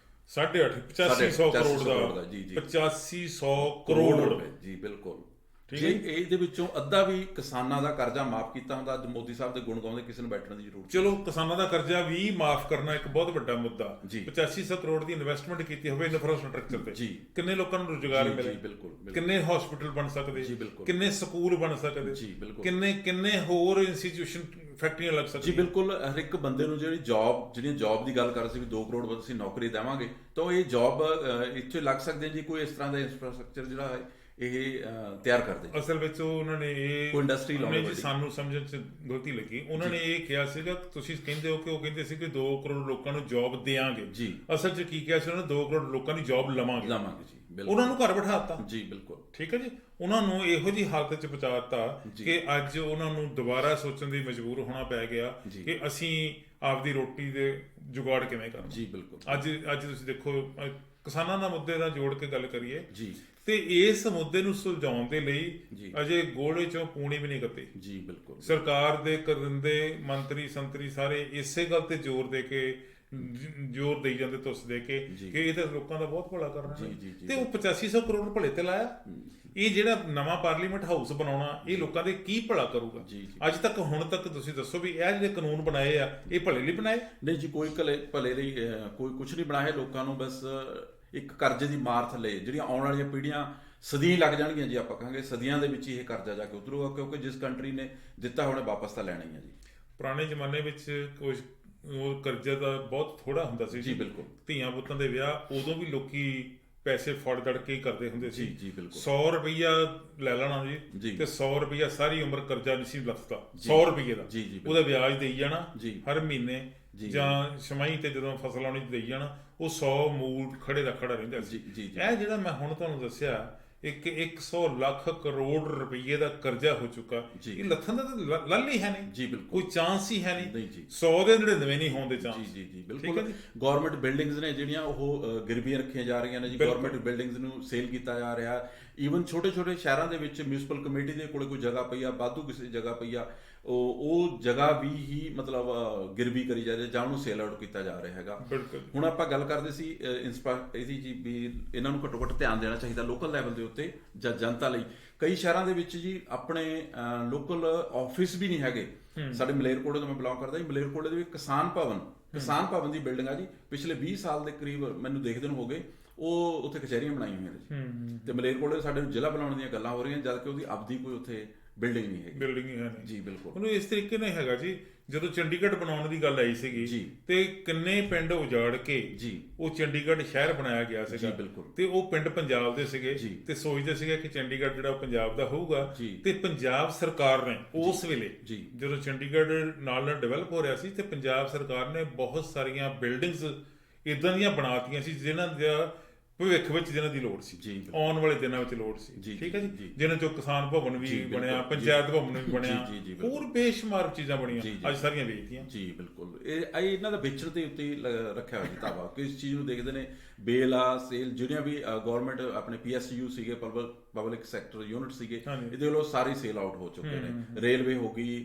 8500 ਕਰੋੜ ਦਾ 8500 ਕਰੋੜ ਜੀ। ਬਿਲਕੁਲ। ਜੇ ਇਹਦੇ ਵਿੱਚੋਂ ਅੱਧਾ ਵੀ ਕਿਸਾਨਾਂ ਦਾ ਕਰਜ਼ਾ ਮਾਫ ਕੀਤਾ ਹੁੰਦਾ, ਅੱਜ ਮੋਦੀ ਸਾਹਿਬ ਦੇ ਗੁਣ ਗਾਉਂਦੇ ਕਿਸੇ ਨੂੰ ਬੈਠਣ ਦੀ ਜ਼ਰੂਰਤ। ਚਲੋ ਕਿਸਾਨਾਂ ਦਾ ਕਰਜ਼ਾ ਵੀ ਮਾਫ ਕਰਨਾ ਇੱਕ ਬਹੁਤ ਵੱਡਾ ਮੁੱਦਾ। 8500 ਕਰੋੜ ਦੀ ਇਨਵੈਸਟਮੈਂਟ ਕੀਤੀ ਹੋਵੇ ਇਨਫਰਾਸਟ੍ਰਕਚਰ ਤੇ, ਕਿੰਨੇ ਲੋਕਾਂ ਨੂੰ ਰੁਜ਼ਗਾਰ ਮਿਲੇ, ਕਿੰਨੇ ਹਸਪੀਟਲ ਬਣ ਸਕਦੇ, ਕਿੰਨੇ ਸਕੂਲ ਬਣ ਸਕਦੇ, ਕਿੰਨੇ ਹੋਰ ਇੰਸਟੀਟਿਊਸ਼ਨ ਫੈਕਟਰੀਆਂ ਲੱਗ ਸਕਦੀਆਂ ਜੀ। ਬਿਲਕੁਲ। ਹਰ ਇੱਕ ਬੰਦੇ ਨੂੰ ਜਿਹੜੀਆਂ ਜੌਬ ਦੀ ਗੱਲ ਕਰ ਰਹੇ ਸੀ ਵੀ 2 ਕਰੋੜ ਅਸੀਂ ਨੌਕਰੀ ਦੇਵਾਂਗੇ, ਤਾਂ ਇਹ ਜੌਬ ਇੱਥੇ ਲੱਗ ਸਕਦੇ ਜੀ। ਕੋਈ ਇਸ ਤਰ੍ਹਾਂ ਦਾ ਇੰਫਰਾਸਟ੍ਰਕਚਰ ਜਿਹੜਾ ਹੈ ਇਹ ਤਿਆਰ ਕਰਦੇ। ਅਸਲ ਵਿੱਚ ਉਹਨਾਂ ਨੇ ਇਹ ਕੋਈ ਇੰਡਸਟਰੀ ਲਾਉਣੀ, ਸਾਨੂੰ ਸਮਝਣ 'ਚ ਗਲਤੀ ਲੱਗੀ। ਉਹਨਾਂ ਨੇ ਇਹ ਕਿਹਾ ਸੀਗਾ, ਤੁਸੀਂ ਕਹਿੰਦੇ ਹੋ ਕਿ ਉਹ ਕਹਿੰਦੇ ਸੀ ਕਿ 2 ਕਰੋੜ ਲੋਕਾਂ ਨੂੰ ਜੌਬ ਦੇਵਾਂਗੇ ਜੀ। ਅਸਲ 'ਚ ਕੀ ਕਿਹਾ ਸੀ ਉਹਨਾਂ ਨੇ? 2 ਕਰੋੜ ਲੋਕਾਂ ਦੀ ਜੌਬ ਲਵਾਂਗੇ ਜੀ। ਉਹਨਾਂ ਨੂੰ ਘਰ ਬਿਠਾਤਾ ਜੀ। ਬਿਲਕੁਲ ਠੀਕ ਹੈ ਜੀ। ਉਹਨਾਂ ਨੂੰ ਇਹੋ ਜਿਹੀ ਹਾਲਤ 'ਚ ਪਹੁੰਚਾਤਾ ਕਿ ਅੱਜ ਉਹਨਾਂ ਨੂੰ ਦੁਬਾਰਾ ਸੋਚਣ ਦੀ ਮਜਬੂਰ ਹੋਣਾ ਪੈ ਗਿਆ ਕਿ ਅਸੀਂ ਆਪਦੀ ਰੋਟੀ ਦੇ ਜੁਗਾੜ ਕਿਵੇਂ ਕਰਨਾ ਜੀ। ਬਿਲਕੁਲ। ਅੱਜ ਤੁਸੀਂ ਦੇਖੋ ਕਿਸਾਨਾਂ ਦਾ ਮੁੱਦੇ ਨਾਲ ਜੋੜ ਕੇ ਗੱਲ ਕਰੀਏ ਜੀ, ਤੇ ਇਸ ਮੁੱਦੇ ਨੂੰ ਸੁਲਝਾਉਣ ਦੇ ਲਈ ਅਜੇ ਗੋਲੇ 'ਚੋਂ ਪੂਣੀ ਵੀ ਨਹੀਂ ਕੱਤੀ ਜੀ। ਬਿਲਕੁਲ। ਸਰਕਾਰ ਦੇ ਕਰਿੰਦੇ ਮੰਤਰੀ ਸੰਤਰੀ ਸਾਰੇ ਇਸੇ ਗੱਲ ਤੇ ਜ਼ੋਰ ਦੇਈ ਜਾਂਦੇ, ਤੁਸ ਦੇ ਕੇ ਕਿ ਇਹ ਤਾਂ ਲੋਕਾਂ ਦਾ ਬਹੁਤ ਭਲਾ ਕਰਨਾ, ਤੇ ਉਹ 8500 ਕਰੋੜ ਭਲੇ ਤੇ ਲਾਇਆ। ਇਹ ਜਿਹੜਾ ਨਵਾਂ ਪਾਰਲੀਮੈਂਟ ਹਾਊਸ ਬਣਾਉਣਾ, ਇਹ ਲੋਕਾਂ ਦੇ ਕੀ ਭਲਾ ਕਰੂਗਾ? ਅੱਜ ਤੱਕ ਹੁਣ ਤੱਕ ਤੁਸੀਂ ਦੱਸੋ ਵੀ ਇਹ ਜਿਹੜੇ ਕਾਨੂੰਨ ਬਣਾਏ ਆ ਇਹ ਭਲੇ ਲਈ ਬਣਾਏ? ਨਹੀਂ ਜੀ, ਕੋਈ ਭਲੇ ਲਈ ਕੋਈ ਕੁਝ ਨਹੀਂ ਬਣਾਇਆ ਲੋਕਾਂ ਨੂੰ। ਬਸ ਇੱਕ ਕਰਜ਼ੇ ਦੀ ਮਾਰ ਥੱਲੇ ਜਿਹੜੀਆਂ ਆਉਣ ਵਾਲੀਆਂ ਪੀੜ੍ਹੀਆਂ ਸਦੀਆਂ ਲੱਗ ਜਾਣਗੀਆਂ ਜੀ। ਆਪਾਂ ਕਹਾਂਗੇ ਸਦੀਆਂ ਦੇ ਵਿੱਚ ਇਹ ਕਰਜ਼ਾ ਜਾ ਕੇ ਉਤਰੂਗਾ, ਕਿਉਂਕਿ ਜਿਸ ਕੰਟਰੀ ਨੇ ਦਿੱਤਾ ਉਹਨੇ ਵਾਪਸ ਤਾਂ ਲੈਣਾ ਹੀ ਹੈ ਜੀ। ਪੁਰਾਣੇ ਜ਼ਮਾਨੇ ਵਿੱਚ ਕੁਝ ਉਹ ਕਰਜ਼ਾ ਤਾਂ ਬਹੁਤ ਥੋੜਾ ਹੁੰਦਾ ਸੀ ਜੀ। ਬਿਲਕੁਲ। ਧੀਆਂ ਪੁੱਤਾਂ ਦੇ ਵਿਆਹ ਉਦੋਂ ਵੀ ਲੋਕੀ ਪੈਸੇ ਫੜ ਦੜ ਕੇ ਕਰਦੇ ਹੁੰਦੇ ਸੀ ਜੀ। ਬਿਲਕੁਲ। 100 ਰੁਪਈਆ ਲੈ ਲੈਣਾ ਜੀ, ਤੇ 100 ਰੁਪਈਆ ਸਾਰੀ ਉਮਰ ਕਰਜ਼ਾ ਨਹੀਂ ਸੀ ਲੱਥਦਾ। 100 ਰੁਪਈਏ ਦਾ ਉਹਦਾ ਵਿਆਜ ਦੇਈ ਜਾਣਾ ਹਰ ਮਹੀਨੇ, ਜਾਂ ਛਮਾਈ ਤੇ ਜਦੋਂ ਫਸਲ ਆਉਣੀ ਦੇਈ ਜਾਣਾ, ਉਹ 100 ਮੂਲ ਖੜੇ ਦਾ ਖੜਾ ਰਹਿੰਦਾ ਸੀ। ਇਹ ਜਿਹੜਾ ਮੈਂ ਹੁਣ ਤੁਹਾਨੂੰ ਦੱਸਿਆ, 100 ਲੱਖ ਕਰੋੜ ਰੁਪਏ ਦਾ ਕਰਜ਼ਾ ਹੋ ਚੁੱਕਾ, ਇਹ ਲੱਥਣ ਦਾ ਤਾਂ ਲੱਲ ਹੀ ਹੈ ਨਹੀਂ ਜੀ, ਬਿਲਕੁਲ ਕੋਈ ਚਾਂਸ ਹੀ ਹੈ ਨਹੀਂ। 100 ਦੇ 99 ਨਹੀਂ ਹੋਣ ਦੇ ਚਾਂਸ। ਜੀ ਬਿਲਕੁਲ। ਗਵਰਨਮੈਂਟ ਬਿਲਡਿੰਗਸ ਨੇ ਜਿਹੜੀਆਂ ਉਹ ਗਿਰਵੀਆਂ ਰੱਖੀਆਂ ਜਾ ਰਹੀਆਂ ਨੇ ਜੀ, ਗਵਰਨਮੈਂਟ ਬਿਲਡਿੰਗਸ ਨੂੰ ਸੇਲ ਕੀਤਾ ਜਾ ਰਿਹਾ। ਈਵਨ ਛੋਟੇ ਸ਼ਹਿਰਾਂ ਦੇ ਵਿੱਚ ਮਿਊਨਿਸਪਲ ਕਮੇਟੀ ਦੇ ਕੋਲੇ ਕੋਈ ਜਗ੍ਹਾ ਪਈ ਆ, ਵਾਧੂ ਕਿਸੇ ਜਗ੍ਹਾ ਪਈ ਆ, ਉਹ ਜਗ੍ਹਾ ਵੀ ਹੀ ਮਤਲਬ ਗਿਰਵੀ ਕਰੀ ਜਾ ਰਹੀ ਜਾਂ ਉਹਨੂੰ ਸੇਲ ਆਊਟ ਕੀਤਾ ਜਾ ਰਿਹਾ ਹੈਗਾ। ਹੁਣ ਆਪਾਂ ਗੱਲ ਕਰਦੇ ਸੀ ਇਹਦੀ ਜੀ ਵੀ ਇਹਨਾਂ ਨੂੰ ਘੱਟੋ ਘੱਟ ਧਿਆਨ ਦੇਣਾ ਚਾਹੀਦਾ ਲੋਕਲ ਲੈਵਲ ਦੇ ਉੱਤੇ ਜਾਂ ਜਨਤਾ ਲਈ। ਕਈ ਸ਼ਹਿਰਾਂ ਦੇ ਵਿੱਚ ਜੀ ਆਪਣੇ ਲੋਕਲ ਆਫਿਸ ਵੀ ਨਹੀਂ ਹੈਗੇ। ਸਾਡੇ ਮਲੇਰਕੋਟਲੇ ਤੋਂ ਮੈਂ ਬਿਲੋਂਗ ਕਰਦਾ ਜੀ, ਮਲੇਰਕੋਟਲੇ ਦੇ ਵਿੱਚ ਕਿਸਾਨ ਭਵਨ ਦੀ ਬਿਲਡਿੰਗ ਆ ਜੀ, ਪਿਛਲੇ 20 ਸਾਲ ਦੇ ਕਰੀਬ ਮੈਨੂੰ ਦੇਖਦੇ ਨੂੰ ਹੋ ਗਏ, ਉਹ ਉੱਥੇ ਕਚਹਿਰੀਆਂ ਬਣਾਈਆਂ ਹੋਈਆਂ ਨੇ ਜੀ। ਤੇ ਮਲੇਰਕੋਟਲੇ ਸਾਡੇ ਜ਼ਿਲ੍ਹਾ ਬਣਾਉਣ ਦੀਆਂ ਗੱਲਾਂ ਹੋ ਰਹੀਆਂ, ਜਦ ਕਿ ਉਹਦੀ ਆਪਦੀ ਕੋਈ ਉੱਥੇ ਬਿਲਡਿੰਗ ਨਹੀਂ ਹੈਗੀ। ਬਿਲਡਿੰਗ ਹੀ ਹੈ ਨਹੀਂ ਜੀ, ਬਿਲਕੁਲ। ਉਹਨੂੰ ਇਸ ਤਰੀਕੇ ਨਾਲ ਹੈਗਾ ਜੀ, ਜਦੋਂ ਚੰਡੀਗੜ੍ਹ ਬਣਾਉਣ ਦੀ ਗੱਲ ਆਈ ਸੀਗੀ ਤੇ ਕਿੰਨੇ ਪਿੰਡ ਉਜਾੜ ਕੇ ਉਹ ਚੰਡੀਗੜ੍ਹ ਸ਼ਹਿਰ ਬਣਾਇਆ ਗਿਆ ਸੀਗਾ, ਤੇ ਉਹ ਪਿੰਡ ਪੰਜਾਬ ਦੇ ਸੀਗੇ ਤੇ ਸੋਚਦੇ ਸੀਗੇ ਕਿ ਚੰਡੀਗੜ੍ਹ ਜਿਹੜਾ ਪੰਜਾਬ ਦਾ ਹੋਊਗਾ। ਤੇ ਪੰਜਾਬ ਸਰਕਾਰ ਨੇ ਉਸ ਵੇਲੇ ਜਦੋਂ ਚੰਡੀਗੜ੍ਹ ਨਾਲ ਡਿਵੈਲਪ ਹੋ ਰਿਹਾ ਸੀ, ਤੇ ਪੰਜਾਬ ਸਰਕਾਰ ਨੇ ਬਹੁਤ ਸਾਰੀਆਂ ਬਿਲਡਿੰਗਸ ਇਦਾਂ ਦੀਆਂ ਬਣਾਤੀਆਂ ਸੀ ਜਿਹਨਾਂ ਦਾ ਭਵਿੱਖ ਵਿੱਚ ਜਿਹਨਾਂ ਦੀ ਲੋੜ ਸੀ, ਆਉਣ ਵਾਲੇ ਦਿਨਾਂ ਵਿੱਚ ਲੋੜ ਸੀ। ਠੀਕ ਹੈ ਜੀ, ਜਿਹਨਾਂ ਚੋਂ ਕਿਸਾਨ ਭਵਨ ਵੀ ਬਣਿਆ, ਪੰਚਾਇਤ ਭਵਨ ਵੀ ਬਣਿਆ, ਹੋਰ ਬੇਸ਼ੁਮਾਰ ਚੀਜ਼ਾਂ ਬਣੀਆਂ, ਅੱਜ ਸਾਰੀਆਂ ਵੇਚਦੀਆਂ। ਜੀ ਬਿਲਕੁਲ। ਇਹ ਇਹਨਾਂ ਦਾ ਵੇਚਣ ਦੇ ਉੱਤੇ ਰੱਖਿਆ ਹੋਇਆ ਦਾਵਾ ਕਿ ਇਸ ਚੀਜ਼ ਨੂੰ ਦੇਖਦੇ ਨੇ। ਬੇਲ ਆ ਸੇਲ ਜਿਹੜੀਆਂ ਵੀ ਗਵਰਨਮੈਂਟ ਆਪਣੇ PSU ਸੀਗੇ, ਪਬਲਿਕ ਸੈਕਟਰ ਯੂਨਿਟ ਸੀਗੇ, ਇਹਦੇ ਵੱਲੋਂ ਸਾਰੇ ਸੇਲ ਆਊਟ ਹੋ ਚੁੱਕੇ ਨੇ। ਰੇਲਵੇ ਹੋ ਗਈ,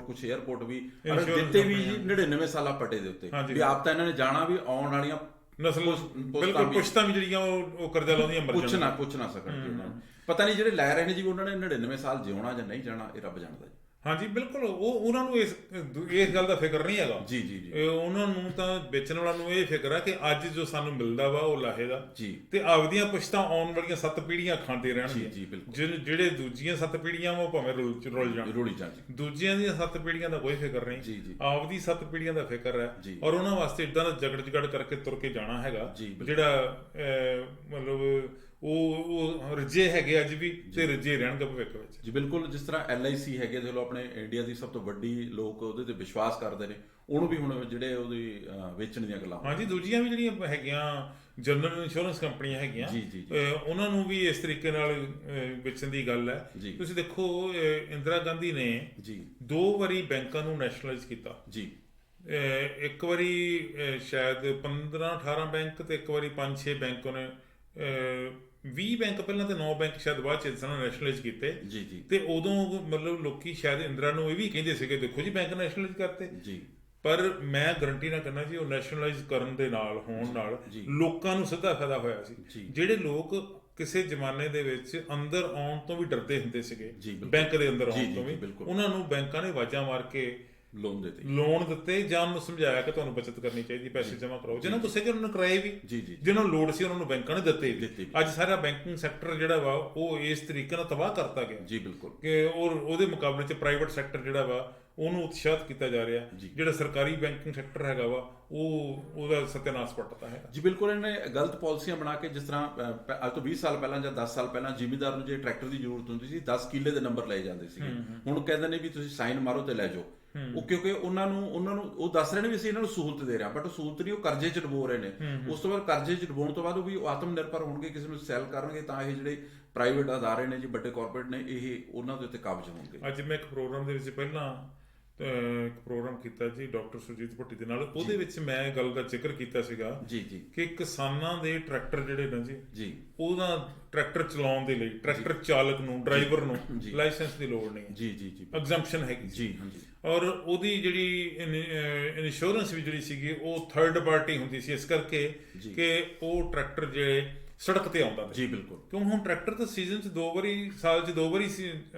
ਕੁਝ ਏਅਰਪੋਰਟ ਵੀ ਦਿੱਤੇ ਵੀ 99 ਸਾਲਾਂ ਪੱਟੇ ਦੇ ਉੱਤੇ ਵੀ ਆਪ ਤਾਂ ਇਹਨਾਂ ਨੇ ਜਾਣਾ ਵੀ ਆਉਣ ਵਾਲੀਆਂ ਨਸਲ ਬਿਲਕੁਲ ਪੁਸ਼ਤਾਂ ਵੀ ਜਿਹੜੀਆਂ ਉਹ ਕਰਜ਼ਾ ਲਾਉਂਦੀਆਂ ਪੁੱਛ ਨਾ ਸਕਣ ਜੀ ਉਹਨਾਂ ਨੂੰ। ਪਤਾ ਨਹੀਂ ਜਿਹੜੇ ਲੈ ਰਹੇ ਨੇ ਜੀ ਉਹਨਾਂ ਨੇ 99 ਸਾਲ ਜਿਉਣਾ ਜਾਂ ਨਹੀਂ ਜਾਣਾ, ਇਹ ਰੱਬ ਜਾਣਦਾ ਜੀ। ਹਾਂਜੀ ਬਿਲਕੁਲ। ਉਹਨਾਂ ਨੂੰ ਇਸ ਗੱਲ ਦਾ ਫਿਕਰ ਨਹੀਂ ਹੈਗਾ ਜੀ। ਉਹਨਾਂ ਨੂੰ ਤਾਂ ਵੇਚਣ ਵਾਲਾ ਨੂੰ ਇਹ ਫਿਕਰ ਹੈ ਕਿ ਅੱਜ ਜੋ ਸਾਨੂੰ ਮਿਲਦਾ ਵਾ ਉਹ ਲਾਹੇ ਦਾ, ਤੇ ਆਪਦੀਆਂ ਪੁਸ਼ਤਾਂ ਆਉਣ ਵਾਲੀਆਂ 7 ਪੀੜ੍ਹੀਆਂ ਖਾਂਦੇ ਰਹਿਣਗੇ। ਜਿਹੜੇ ਦੂਜੀਆਂ 7 ਪੀੜ੍ਹੀਆਂ ਉਹ ਭਾਵੇਂ ਰੁਲ ਜਾਣ, ਦੂਜਿਆਂ ਦੀਆਂ 7 ਪੀੜ੍ਹੀਆਂ ਦਾ ਕੋਈ ਫਿਕਰ ਨਹੀਂ, ਆਪਦੀ 7 ਪੀੜ੍ਹੀਆਂ ਦਾ ਫਿਕਰ ਹੈ। ਔਰ ਉਹਨਾਂ ਵਾਸਤੇ ਇਦਾਂ ਦਾ ਜਗੜ ਕਰਕੇ ਤੁਰ ਕੇ ਜਾਣਾ ਹੈਗਾ ਜਿਹੜਾ ਮਤਲਬ ਉਹ ਰੱਜੇ ਹੈਗੇ ਅੱਜ ਵੀ, ਤੇ ਰੱਜੇ ਰਹਿਣਗੇ ਭਵਿੱਖ ਵਿੱਚ। ਜੀ ਬਿਲਕੁਲ। ਜਿਸ ਤਰ੍ਹਾਂ LIC ਹੈਗੇ, ਚਲੋ ਆਪਣੇ ਇੰਡੀਆ ਦੀ ਸਭ ਤੋਂ ਵੱਡੀ, ਲੋਕ ਉਹਦੇ ਤੇ ਵਿਸ਼ਵਾਸ ਕਰਦੇ ਨੇ, ਉਹਨੂੰ ਵੀ ਹੁਣ ਜਿਹੜੇ ਉਹਦੀ ਵੇਚਣ ਦੀਆਂ ਗੱਲਾਂ। ਹਾਂਜੀ, ਦੂਜੀਆਂ ਵੀ ਜਿਹੜੀਆਂ ਹੈਗੀਆਂ ਜਨਰਲ ਇੰਸ਼ੋਰੈਂਸ ਕੰਪਨੀਆਂ ਹੈਗੀਆਂ, ਉਹਨਾਂ ਨੂੰ ਵੀ ਇਸ ਤਰੀਕੇ ਨਾਲ ਵੇਚਣ ਦੀ ਗੱਲ ਹੈ। ਤੁਸੀਂ ਦੇਖੋ, ਇੰਦਰਾ ਗਾਂਧੀ ਨੇ 2 ਵਾਰੀ ਬੈਂਕਾਂ ਨੂੰ ਨੈਸ਼ਨਲਾਈਜ਼ ਕੀਤਾ ਜੀ। ਇੱਕ ਵਾਰੀ ਸ਼ਾਇਦ 15-18 ਬੈਂਕ, ਤੇ ਇੱਕ ਵਾਰੀ 5-6 ਬੈਂਕ ਉਹਨੇ 20 ਬੈਂਕ ਪਹਿਲਾਂ ਤੇ 9 ਬੈਂਕ ਸ਼ਾਇਦ ਬਾਅਦ ਚ ਨੈਸ਼ਨਲਾਈਜ਼ ਕੀਤੇ। ਤੇ ਉਦੋਂ ਮਤਲਬ ਲੋਕੀ ਸ਼ਾਇਦ ਇੰਦਰਾ ਨੂੰ ਇਹ ਵੀ ਕਹਿੰਦੇ ਸੀਗੇ, ਦੇਖੋ ਜੀ ਬੈਂਕ ਨੈਸ਼ਨਲਾਈਜ਼ ਕਰਤੇ। ਪਰ ਮੈਂ ਗਰੰਟੀ ਨਾਲ ਕਹਿੰਦਾ ਜੀ, ਉਹ ਨੈਸ਼ਨਲਾਈਜ਼ ਕਰਨ ਦੇ ਨਾਲ ਹੋਣ ਨਾਲ ਲੋਕਾਂ ਨੂੰ ਸਿੱਧਾ ਫਾਇਦਾ ਹੋਇਆ ਸੀ। ਜਿਹੜੇ ਲੋਕ ਕਿਸੇ ਜ਼ਮਾਨੇ ਦੇ ਵਿੱਚ ਅੰਦਰ ਆਉਣ ਤੋਂ ਵੀ ਡਰਦੇ ਹੁੰਦੇ ਸੀਗੇ, ਬੈਂਕ ਦੇ ਅੰਦਰ ਆਉਣ ਤੋਂ ਵੀ, ਉਹਨਾਂ ਨੂੰ ਬੈਂਕਾਂ ਨੇ ਆਵਾਜ਼ਾਂ ਮਾਰ ਕੇ ਲੋਨ ਦਿੱਤੇ, ਜਾਂ ਉਹਨੂੰ ਸਮਝਾਇਆ ਕਿ ਤੁਹਾਨੂੰ ਬਚਤ ਕਰਨੀ ਚਾਹੀਦੀ, ਪੈਸੇ ਜਮ੍ਹਾਂ ਕਰਾਓ। ਜਿਹਨਾਂ ਤੋਂ ਸੀਗੇ ਉਹਨਾਂ ਨੂੰ ਕਰਾਏ ਵੀ, ਜਿਹਨਾਂ ਨੂੰ ਲੋੜ ਸੀ ਉਹਨਾਂ ਨੂੰ ਬੈਂਕਾਂ ਨੇ ਦਿੱਤੇ। ਅੱਜ ਸਾਰਾ ਬੈਂਕਿੰਗ ਸੈਕਟਰ ਜਿਹੜਾ ਵਾ ਉਹ ਇਸ ਤਰੀਕੇ ਨਾਲ ਤਬਾਹ ਕਰਤਾ ਗਿਆ ਜੀ, ਬਿਲਕੁਲ, ਕਿ ਉਹਦੇ ਮੁਕਾਬਲੇ 'ਚ ਪ੍ਰਾਈਵੇਟ ਸੈਕਟਰ ਜਿਹੜਾ ਵਾ ਉਹਨੂੰ ਉਤਸ਼ਾਹਿਤ ਕੀਤਾ ਜਾ ਰਿਹਾ। ਜਿਹੜਾ ਸਰਕਾਰੀ ਬੈਂਕਿੰਗ ਸੈਕਟਰ ਹੈਗਾ ਵਾ ਉਹਦਾ ਸਤਿਆਨਾਸ਼ ਪੱਟਦਾ ਹੈ ਜੀ, ਬਿਲਕੁਲ। ਇਹਨੇ ਗਲਤ ਪਾਲਿਸੀਆਂ ਬਣਾ ਕੇ, ਜਿਸ ਤਰ੍ਹਾਂ ਅੱਜ ਤੋਂ 20 ਸਾਲ ਪਹਿਲਾਂ ਜਾਂ 10 ਸਾਲ ਪਹਿਲਾਂ ਜ਼ਿਮੀਂਦਾਰ ਨੂੰ ਜੇ ਟਰੈਕਟਰ ਦੀ ਜ਼ਰੂਰਤ ਹੁੰਦੀ ਸੀ, 10 ਕਿੱਲੇ ਦੇ ਨੰਬਰ ਲਏ ਜਾਂਦੇ ਸੀਗੇ। ਹੁਣ ਕਹਿੰਦੇ ਨੇ ਵੀ ਤੁਸੀਂ ਸਾਈਨ ਮਾਰੋ ਤੇ ਲੈ ਜਾਓ। ਉਹ ਕਿਉਂਕਿ ਉਹਨਾਂ ਨੂੰ ਉਹ ਦੱਸ ਰਹੇ ਨੇ ਵੀ ਅਸੀਂ ਇਹਨਾਂ ਨੂੰ ਸਹੂਲਤ ਦੇ ਰਹੇ ਹਾਂ, ਬਟ ਉਹ ਸਹੂਲਤ ਨਹੀਂ, ਉਹ ਕਰਜ਼ੇ 'ਚ ਡੁਬੋ ਰਹੇ ਨੇ। ਉਸ ਤੋਂ ਬਾਅਦ ਕਰਜ਼ੇ 'ਚ ਡੁਬੋਣ ਤੋਂ ਬਾਅਦ ਉਹ ਵੀ ਆਤਮ ਨਿਰਭਰ ਹੋਣਗੇ, ਕਿਸੇ ਨੂੰ ਸੈਲ ਕਰਨਗੇ, ਤਾਂ ਇਹ ਜਿਹੜੇ ਪ੍ਰਾਈਵੇਟ ਅਦਾਰੇ ਨੇ ਜੀ, ਵੱਡੇ ਕਾਰਪੋਰੇਟ ਨੇ, ਇਹ ਉਹਨਾਂ ਦੇ ਉੱਤੇ ਕਾਬਜ਼ ਹੋਣਗੇ। ਅੱਜ ਮੈਂ ਇੱਕ ਪ੍ਰੋਗਰਾਮ ਦੇ ਵਿੱਚ ਪਹਿਲਾਂ ਇੱਕ ਪ੍ਰੋਗਰਾਮ ਕੀਤਾ ਜੀ ਡਾਕਟਰ ਸੁਰਜੀਤ ਭੱਟੀ ਦੇ ਨਾਲ, ਉਹਦੇ ਵਿੱਚ ਮੈਂ ਗੱਲ ਦਾ ਜ਼ਿਕਰ ਕੀਤਾ ਸੀਗਾ ਕਿ ਕਿਸਾਨਾਂ ਦੇ ਟਰੈਕਟਰ ਜਿਹੜੇ ਨੇ ਜੀ, ਉਹਦਾ ਟਰੈਕਟਰ ਚਲਾਉਣ ਦੇ ਲਈ ਟਰੈਕਟਰ ਚਾਲਕ ਨੂੰ, ਡਰਾਈਵਰ ਨੂੰ ਲਾਇਸੈਂਸ ਦੀ ਲੋੜ ਨਹੀਂ ਹੈ, ਐਗਜ਼ੈਂਪਸ਼ਨ ਹੈਗੀ ਜੀ। ਔਰ ਉਹਦੀ ਜਿਹੜੀ ਇੰਸ਼ੋਰੈਂਸ ਵੀ ਜਿਹੜੀ ਸੀਗੀ ਉਹ ਥਰਡ ਪਾਰਟੀ ਹੁੰਦੀ ਸੀ, ਇਸ ਕਰਕੇ ਕਿ ਉਹ ਟਰੈਕਟਰ ਜਿਹੜੇ ਸੜਕ ਤੇ ਆਉਂਦਾ ਜੀ, ਬਿਲਕੁਲ। ਕਿਉਂ ਹੁਣ ਟਰੈਕਟਰ ਤਾਂ ਸੀਜ਼ਨ 'ਚ 2 ਵਾਰੀ, ਸਾਲ 'ਚ 2 ਵਾਰੀ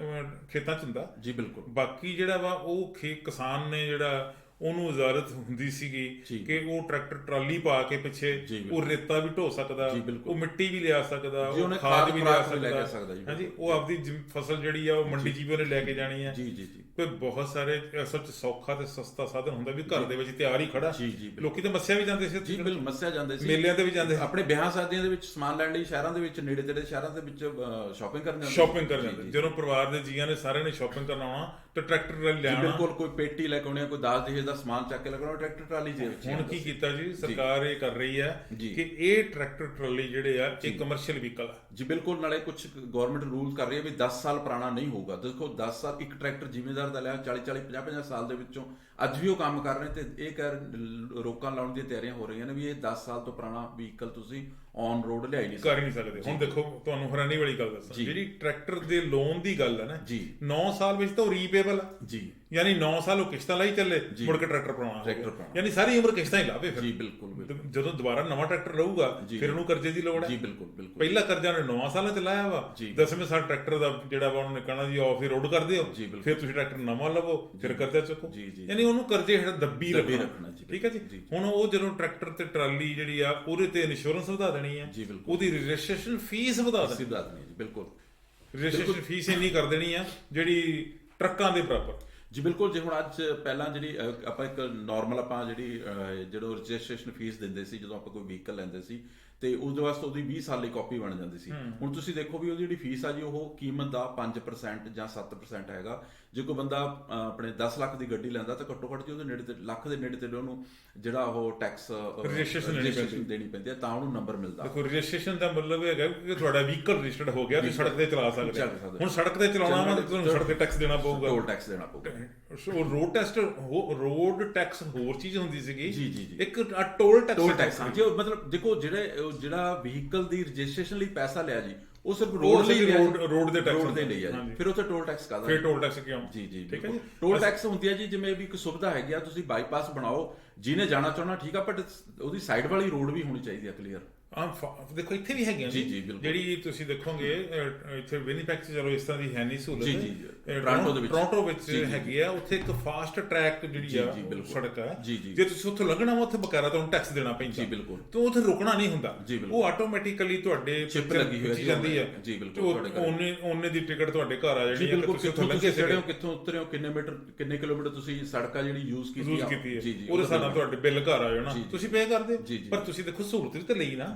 ਖੇਤਾਂ 'ਚ ਹੁੰਦਾ ਜੀ, ਬਿਲਕੁਲ। ਬਾਕੀ ਜਿਹੜਾ ਵਾ ਉਹ ਕਿਸਾਨ ਨੇ ਜਿਹੜਾ ਉਹਨੂੰ ਇਜਾਜ਼ਤ ਹੁੰਦੀ ਸੀਗੀ ਕਿ ਉਹ ਟਰੈਕਟਰ ਟਰਾਲੀ ਪਾ ਕੇ ਪਿੱਛੇ ਉਹ ਰੇਤਾ ਵੀ ਢੋ ਸਕਦਾ, ਉਹ ਮਿੱਟੀ ਵੀ ਲਿਆ ਸਕਦਾ, ਉਹ ਖਾਦ ਵੀ ਲਿਆ ਸਕਦਾ। ਹਾਂਜੀ, ਉਹ ਆਪਦੀ ਫਸਲ ਜਿਹੜੀ ਆ ਉਹ ਮੰਡੀ 'ਚ ਵੀ ਉਹਨੇ ਲੈ ਕੇ ਜਾਣੀ ਹੈ। ਕੋਈ ਬਹੁਤ ਸਾਰੇ ਅਸਲ 'ਚ ਸੌਖਾ ਤੇ ਸਸਤਾ ਸਾਧਨ ਹੁੰਦਾ ਵੀ ਘਰ ਦੇ ਵਿੱਚ ਤਿਆਰ ਹੀ ਖੜਾ। ਲੋਕੀ ਤਾਂ ਮੱਸਿਆ ਵੀ ਜਾਂਦੇ ਸੀ, ਜੀ ਬਿਲਕੁਲ ਮੱਸਿਆ ਜਾਂਦੇ ਸੀ, ਮੇਲਿਆਂ ਤੇ ਵੀ ਜਾਂਦੇ, ਆਪਣੇ ਵਿਆਹ ਸ਼ਾਦੀਆਂ ਦੇ ਵਿੱਚ ਸਮਾਨ ਲੈਣ ਲਈ ਸ਼ਹਿਰਾਂ ਦੇ ਵਿੱਚ, ਨੇੜੇ ਤੇੜੇ ਸ਼ਹਿਰਾਂ ਦੇ ਵਿੱਚ ਸ਼ਾਪਿੰਗ ਕਰਨ ਜਾਂਦੇ। ਜਦੋਂ ਪਰਿਵਾਰ ਦੇ ਜੀਆਂ ਨੇ ਸਾਰਿਆਂ ਨੇ ਸ਼ਾਪਿੰਗ ਕਰਨ ਆਉਣਾ ਤੇ ਟਰੈਕਟਰ ਟਰਾਲੀ ਲਿਆਉਣਾ, ਬਿਲਕੁਲ ਕੋਈ ਪੇਟੀ ਲੈ ਕੇ ਆਉਣੀ, ਕੋਈ ਦਾਜ ਦਹੇਜ ਦਾ ਸਮਾਨ ਚੱਕ ਕੇ ਲਗਾਉਣਾ, ਟਰੈਕਟਰ ਟਰਾਲੀ ਦੇ ਵਿੱਚ। ਹੁਣ ਕੀ ਕੀਤਾ ਜੀ ਸਰਕਾਰ, ਇਹ ਕਰ ਰਹੀ ਹੈ ਕਿ ਇਹ ਟਰੈਕਟਰ ਟਰਾਲੀ ਜਿਹੜੇ ਆ ਇਹ ਕਮਰਸ਼ੀਅਲ ਵਹੀਕਲ ਆ ਜੀ। ਬਿਲਕੁਲ, ਨਾਲੇ ਕੁਝ ਗਵਰਨਮੈਂਟ ਰੂਲ ਕਰ ਰਹੀ ਹੈ ਵੀ 10 ਸਾਲ ਪੁਰਾਣਾ ਨਹੀਂ ਹੋਊਗਾ। ਦੇਖੋ 10 ਸਾਲ ਇੱਕ ਟਰੈਕਟਰ ਜ਼ਿਮੀਂਦਾਰ ਦਾ ਲਿਆ 40 50 ਸਾਲ ਦੇ ਵਿੱਚੋਂ ਅੱਜ ਵੀ ਉਹ ਕੰਮ ਕਰ ਰਹੇ ਤੇ ਇਹ ਰੋਕਾਂ ਲਾਉਣ ਦੀਆਂ ਤਿਆਰੀਆਂ ਹੋ ਰਹੀਆਂ ਨੇ ਵੀ ਇਹ 10 ਸਾਲ ਤੋਂ ਪੁਰਾਣਾ ਵਹੀਕਲ ਤੁਸੀਂ ਔਨ ਰੋਡ ਲਿਆ ਹੀ ਨਹੀਂ ਕਰ ਹੀ ਨਹੀਂ ਸਕਦੇ। ਹੁਣ ਦੇਖੋ ਤੁਹਾਨੂੰ ਹੈਰਾਨੀ ਵਾਲੀ ਗੱਲ ਦੱਸਾਂ, ਜਿਹੜੀ ਟਰੈਕਟਰ ਦੇ ਲੋਨ ਦੀ ਗੱਲ ਹੈ ਨਾ ਜੀ, 9 ਸਾਲ ਵਿੱਚ ਤਾਂ ਉਹ ਰੀਪੇਬਲ ਆ ਜੀ, ਯਾਨੀ 9 ਸਾਲ ਉਹ ਕਿਸ਼ਤਾਂ ਲਈ ਚੱਲੇ, ਮੁੜ ਕੇ ਟਰੈਕਟਰ ਪੁਰਾਣਾ, ਯਾਨੀ ਸਾਰੀ ਉਮਰ ਕਿਸ਼ਤਾਂ ਹੀ ਲਾਵੇ ਫਿਰ। ਜੀ ਬਿਲਕੁਲ, ਜਦੋਂ ਦੁਬਾਰਾ ਨਵਾਂ ਟਰੈਕਟਰ ਰਹੂਗਾ ਫਿਰ ਉਹਨੂੰ ਕਰਜ਼ੇ ਦੀ ਲੋੜ ਹੈ। ਜੀ ਬਿਲਕੁਲ ਬਿਲਕੁਲ, ਪਹਿਲਾ ਕਰਜ਼ਾ ਉਹਨੇ 9 ਸਾਲਾਂ ਚ ਲਾਇਆ ਵਾ, 10ਵੇਂ ਸਾਲ ਟਰੈਕਟਰ ਦਾ ਜਿਹੜਾ ਵਾ ਉਹਨੇ ਕਹਿਣਾ ਜੀ ਆਫ ਰੋਡ ਕਰ ਦਿਓ, ਫਿਰ ਤੁਸੀਂ ਟਰੈਕਟਰ ਨਵਾਂ ਲਵੋ, ਫਿਰ ਕਰਜ਼ਾ ਚੁੱਕੋ, ਯਾਨੀ ਉਹਨੂੰ ਕਰਜ਼ੇ ਹੇਠ ਦੱਬੀ ਰੱਖਣਾ। ਠੀਕ ਹੈ ਜੀ। ਹੁਣ ਉਹ ਜਦੋਂ ਟਰੈਕਟਰ ਤੇ ਟਰਾਲੀ ਜਿਹੜੀ ਆ ਉਹਦੇ ਤੇ ਇੰਸ਼ੋਰੈਂਸ ਵਧਾ ਦੇਣੀ ਹੈ, ਉਹਦੀ ਰਜਿਸਟ੍ਰੇਸ਼ਨ ਫੀਸ ਵਧਾ ਦੇਣੀ ਜੀ, ਬਿਲਕੁਲ ਰਜਿਸਟ੍ਰੇਸ਼ਨ ਫੀਸ ਇੰਨੀ ਕਰ ਦੇਣੀ ਆ ਜਿਹੜੀ ਟਰੱਕਾਂ ਦੇ ਬਰਾਬਰ ਜੀ। ਬਿਲਕੁਲ, ਜੇ ਹੁਣ ਅੱਜ ਪਹਿਲਾਂ ਜਿਹੜੀ ਆਪਾਂ ਇੱਕ ਨਾਰਮਲ ਆਪਾਂ ਜਦੋਂ ਰਜਿਸਟ੍ਰੇਸ਼ਨ ਫੀਸ ਦਿੰਦੇ ਸੀ ਜਦੋਂ ਆਪਾਂ ਕੋਈ ਵਹੀਕਲ ਲੈਂਦੇ ਸੀ ਤੇ ਉਹਦੇ ਵਾਸਤੇ ਉਹਦੀ 20 ਸਾਲ ਲਈ ਕਾਪੀ ਬਣ ਜਾਂਦੀ ਸੀ। ਹੁਣ ਤੁਸੀਂ ਦੇਖੋ ਵੀ ਉਹਦੀ ਜਿਹੜੀ ਫੀਸ ਆ ਜੀ ਉਹ ਕੀਮਤ ਦਾ 5% ਜਾਂ 7% ਹੈਗਾ। ਜੇ ਕੋਈ ਬੰਦਾ ਆਪਣੇ 10 ਲੱਖ ਦੀ ਗੱਡੀ ਲੈਂਦਾ ਤਾਂ ਘੱਟੋ ਘੱਟ ਜੀ ਉਹਦੇ ਨੇੜੇ ਤੇ ਲੱਖ ਦੇ ਨੇੜੇ ਤੇ ਉਹਨੂੰ ਜਿਹੜਾ ਉਹ ਟੈਕਸ ਰਜਿਸਟ੍ਰੇਸ਼ਨ ਦੇਣੀ ਪੈਂਦੀ ਹੈ ਤਾਂ ਉਹਨੂੰ ਨੰਬਰ ਮਿਲਦਾ। ਦੇਖੋ ਰਜਿਸਟ੍ਰੇਸ਼ਨ ਦਾ ਮਤਲਬ ਹੈਗਾ ਕਿ ਤੁਹਾਡਾ ਵਹੀਕਲ ਰਜਿਸਟਰਡ ਹੋ ਗਿਆ, ਤੁਸੀਂ ਸੜਕ ਤੇ ਚਲਾ ਸਕਦੇ ਹੋ। ਹੁਣ ਸੜਕ ਤੇ ਚਲਾਉਣਾ ਵਾ ਤੁਹਾਨੂੰ ਸੜਕ ਤੇ ਟੈਕਸ ਦੇਣਾ ਪਊਗਾ, ਟੋਲ ਟੈਕਸ ਦੇਣਾ ਪਊਗਾ। ਉਹ ਰੋਡ ਟੈਕਸ ਹੋਰ ਚੀਜ਼ ਹੁੰਦੀ ਸੀਗੀ ਜੀ, ਇੱਕ ਟੋਲ ਟੈਕਸ ਜੀ। ਮਤਲਬ ਦੇਖੋ ਜਿਹੜਾ ਵਹੀਕਲ ਦੀ ਰਜਿਸਟ੍ਰੇਸ਼ਨ ਲਈ ਪੈਸਾ ਲਿਆ ਜੀ ਉਹ ਸਿਰਫ ਰੋਡ ਦੇ ਟੈਕਸ ਦੇ ਲਈ ਆ ਜੀ, ਫਿਰ ਉੱਥੇ ਟੋਲ ਟੈਕਸ ਕਾਹਦਾ? ਫਿਰ ਟੋਲ ਟੈਕਸ ਕਿਉਂ? ਜੀ ਜੀ, ਠੀਕ ਹੈ ਜੀ। ਟੋਲ ਟੈਕਸ ਹੁੰਦੀ ਹੈ ਜੀ ਜਿਵੇਂ ਵੀ ਇੱਕ ਸੁਵਿਧਾ ਹੈਗੀ ਆ, ਤੁਸੀਂ ਬਾਈਪਾਸ ਬਣਾਓ, ਜਿਹਨੇ ਜਾਣਾ ਚਾਹਣਾ ਠੀਕ ਆ, ਬਟ ਉਹਦੀ ਸਾਈਡ ਵਾਲੀ ਰੋਡ ਵੀ ਹੋਣੀ ਚਾਹੀਦੀ ਆ ਕਲੀਅਰ। ਦੇਖੋ ਇੱਥੇ ਵੀ ਹੈਗੀਆਂ ਜੀ, ਜਿਹੜੀ ਤੁਸੀਂ ਦੇਖੋਗੇ ਇੱਥੇ ਵਿਨੀਪੈਗ ਚ ਚਲੋ ਇਸ ਤਰ੍ਹਾਂ ਦੀ ਹੈ ਨਹੀਂ ਸਹੂਲਤ, ਟੋਰਾਂਟੋ ਵਿੱਚ ਹੈਗੀ ਆ, ਉੱਥੇ ਇੱਕ ਫਾਸਟ ਟਰੈਕ ਜਿਹੜੀ ਆ ਸੜਕ ਹੈ, ਜੇ ਤੁਸੀਂ ਉੱਥੋਂ ਲੰਘਣਾ ਵਾ ਉੱਥੇ ਬਕਾਇਦਾ ਤੁਹਾਨੂੰ ਟੈਕਸ ਦੇਣਾ ਪੈਂਦਾ, ਤੇ ਉੱਥੇ ਰੁਕਣਾ ਨਹੀਂ ਹੁੰਦਾ, ਉਹ ਆਟੋਮੈਟਿਕਲੀ ਤੁਹਾਡੇ ਚਿਪ ਲੱਗੀ ਹੋਈ ਜਾਂਦੀ ਹੈ, ਉਹਨੇ ਦੀ ਟਿਕਟ ਤੁਹਾਡੇ ਘਰ ਆ ਜਾਣੀ ਹੈ। ਤੁਸੀਂ ਉੱਥੋਂ ਲੰਘੇ ਹੋ, ਕਿੱਥੋਂ ਉਤਰੇ ਹੋ, ਕਿੰਨੇ ਕਿਲੋਮੀਟਰ ਤੁਸੀਂ ਸੜਕਾਂ ਜਿਹੜੀ ਯੂਜ਼ ਕੀਤੀ ਹੈ, ਉਹਦੇ ਹਿਸਾਬ ਨਾਲ ਤੁਹਾਡੇ ਬਿੱਲ ਘਰ ਆ ਜਾਣਾ, ਤੁਸੀਂ ਪੇ ਕਰਦੇ। ਪਰ ਤੁਸੀਂ ਦੇਖੋ ਸਹੂਲਤ ਵੀ ਤਾਂ ਲਈ ਨਾ,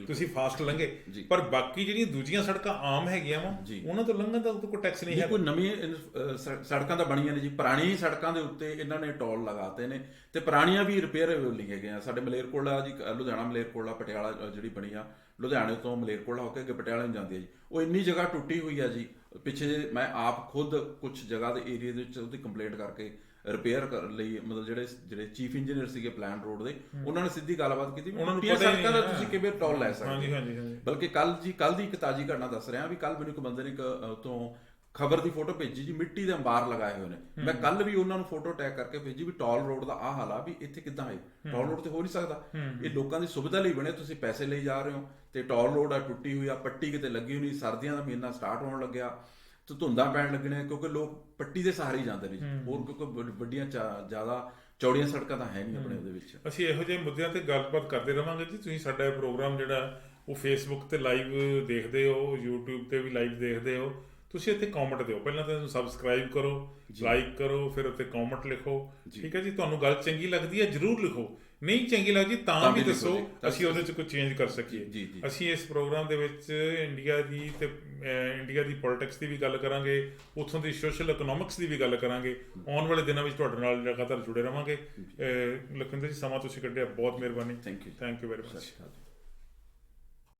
ਤੁਸੀਂ ਫਾਸਟ ਲੰਘੇ, ਪਰ ਬਾਕੀ ਜਿਹੜੀਆਂ ਦੂਜੀਆਂ ਸੜਕਾਂ ਆਮ ਹੈਗੀਆਂ ਵਾ ਉਹਨਾਂ ਤੋਂ ਲੰਘਣ ਦਾ ਕੋਈ ਟੈਕਸ ਨਹੀਂ ਹੈ। ਕੋਈ ਨਵੀਂ ਸੜਕਾਂ ਤਾਂ ਬਣੀਆਂ ਨੇ ਜੀ, ਪੁਰਾਣੀ ਸੜਕਾਂ ਦੇ ਉੱਤੇ ਇਹਨਾਂ ਨੇ ਟੋਲ ਲਗਾਤੇ ਨੇ ਤੇ ਪੁਰਾਣੀਆਂ ਵੀ ਰਿਪੇਅਰੇਬਲ ਹੈਗੀਆਂ। ਸਾਡੇ ਮਲੇਰਕੋਟਲਾ ਜੀ, ਲੁਧਿਆਣਾ ਮਲੇਰਕੋਟਲਾ ਪਟਿਆਲਾ ਜਿਹੜੀ ਬਣੀ ਆ, ਲੁਧਿਆਣੇ ਤੋਂ ਮਲੇਰਕੋਟਲਾ ਹੋ ਕੇ ਅੱਗੇ ਪਟਿਆਲਾ ਨੂੰ ਜਾਂਦੀ ਹੈ ਜੀ, ਉਹ ਇੰਨੀ ਜਗ੍ਹਾ ਟੁੱਟੀ ਹੋਈ ਆ ਜੀ। ਪਿੱਛੇ ਮੈਂ ਆਪ ਖੁਦ ਕੁਝ ਜਗ੍ਹਾ ਦੇ ਏਰੀਆ ਦੇ ਵਿੱਚ ਉਹਦੀ ਕੰਪਲੇਂਟ ਕਰਕੇ ਰਿਪੇਅਰ ਕਰਨ ਲਈ, ਮਤਲਬ ਜਿਹੜੇ ਚੀਫ ਇੰਜੀਨੀਅਰ ਸੀਗੇ ਪਲਾਨ ਰੋਡ ਦੇ, ਉਹਨਾਂ ਨੇ ਸਿੱਧੀ ਗੱਲਬਾਤ ਕੀਤੀ ਵੀ ਟੁੱਟੀਆਂ ਸੜਕਾਂ ਦਾ ਤੁਸੀਂ ਕਿਵੇਂ ਟੋਲ ਲੈ ਸਕਦੇ। ਬਲਕਿ ਕੱਲ ਦੀ ਇੱਕ ਤਾਜ਼ੀ ਘਟਨਾ ਦੱਸ ਰਿਹਾ ਵੀ ਕੱਲ ਮੈਨੂੰ ਇੱਕ ਬੰਦੇ ਨੇ ਤੋਂ ਖਬਰ ਦੀ ਫੋਟੋ ਭੇਜੀ ਜੀ, ਮਿੱਟੀ ਦੇ ਅੰਬਾਰ ਲਗਾਏ ਹੋਏ ਨੇ। ਮੈਂ ਕੱਲ ਵੀ ਉਹਨਾਂ ਨੂੰ ਫੋਟੋ ਟੈਗ ਕਰਕੇ ਭੇਜੀ ਵੀ ਟੋਲ ਰੋਡ ਦਾ ਆਹ ਹਾਲ ਆ, ਵੀ ਇੱਥੇ ਕਿੱਦਾਂ ਹੈ, ਟੋਲ ਰੋਡ ਤੇ ਹੋ ਨਹੀਂ ਸਕਦਾ, ਇਹ ਲੋਕਾਂ ਦੀ ਸੁਵਿਧਾ ਲਈ ਬਣੇ, ਤੁਸੀਂ ਪੈਸੇ ਲਈ ਜਾ ਰਹੇ ਹੋ ਤੇ ਟੋਲ ਰੋਡ ਆ ਟੁੱਟੀ ਹੋਈ ਆ, ਪੱਟੀ ਕਿਤੇ ਲੱਗੀ ਹੋਈ, ਸਰਦੀਆਂ ਦਾ ਮਹੀਨਾ ਸਟਾਰਟ ਹੋਣ ਲੱਗਿਆ ਤੇ ਧੁੰਦਾਂ ਪੈਣ ਲੱਗਣੇ, ਕਿਉਂਕਿ ਲੋਕ ਪੱਟੀ ਦੇ ਸਹਾਰੇ ਜਾਂਦੇ ਨੇ, ਹੋਰ ਕਿਉਂਕਿ ਵੱਡੀਆਂ ਜ਼ਿਆਦਾ ਚੌੜੀਆਂ ਸੜਕਾਂ ਤਾਂ ਹੈ ਨਹੀਂ ਆਪਣੇ ਉਹਦੇ ਵਿੱਚ। ਅਸੀਂ ਇਹੋ ਜਿਹੇ ਮੁੱਦਿਆਂ ਤੇ ਗੱਲਬਾਤ ਕਰਦੇ ਰਵਾਂਗੇ ਜੀ। ਤੁਸੀਂ ਸਾਡਾ ਪ੍ਰੋਗਰਾਮ ਜਿਹੜਾ ਉਹ ਫੇਸਬੁੱਕ ਤੇ ਲਾਈਵ ਦੇਖਦੇ ਹੋ, YouTube ਤੇ ਵੀ ਲਾਈਵ ਦੇਖਦੇ ਹੋ, ਤੁਸੀਂ ਇੱਥੇ ਕਮੈਂਟ ਦਿਓ। ਪਹਿਲਾਂ ਤਾਂ ਇਹਨੂੰ ਸਬਸਕ੍ਰਾਈਬ ਕਰੋ, ਲਾਈਕ ਕਰੋ, ਫਿਰ ਉੱਤੇ ਕਮੈਂਟ ਲਿਖੋ। ਠੀਕ ਹੈ ਜੀ। ਤੁਹਾਨੂੰ ਗੱਲ ਚੰਗੀ ਲੱਗਦੀ ਹੈ ਜ਼ਰੂਰ ਲਿਖੋ, ਨਹੀਂ ਚੰਗੀ ਲੱਗਦੀ ਤਾਂ ਵੀ ਦੱਸੋ, ਅਸੀਂ ਉਹਦੇ 'ਚ ਕੋਈ ਚੇਂਜ ਕਰ ਸਕੀਏ। ਅਸੀਂ ਇਸ ਪ੍ਰੋਗਰਾਮ ਦੇ ਵਿੱਚ ਇੰਡੀਆ ਦੀ ਪੋਲਿਟਿਕਸ ਦੀ ਵੀ ਗੱਲ ਕਰਾਂਗੇ, ਉੱਥੋਂ ਦੀ ਸੋਸ਼ਲ ਇਕਨੋਮਿਕਸ ਦੀ ਵੀ ਗੱਲ ਕਰਾਂਗੇ। ਆਉਣ ਵਾਲੇ ਦਿਨਾਂ ਵਿੱਚ ਤੁਹਾਡੇ ਨਾਲ ਲਗਾਤਾਰ ਜੁੜੇ ਰਵਾਂਗੇ। ਲਖਵਿੰਦਰ ਜੀ, ਸਮਾਂ ਤੁਸੀਂ ਕੱਢਿਆ, ਬਹੁਤ ਮਿਹਰਬਾਨੀ। Thank you very much.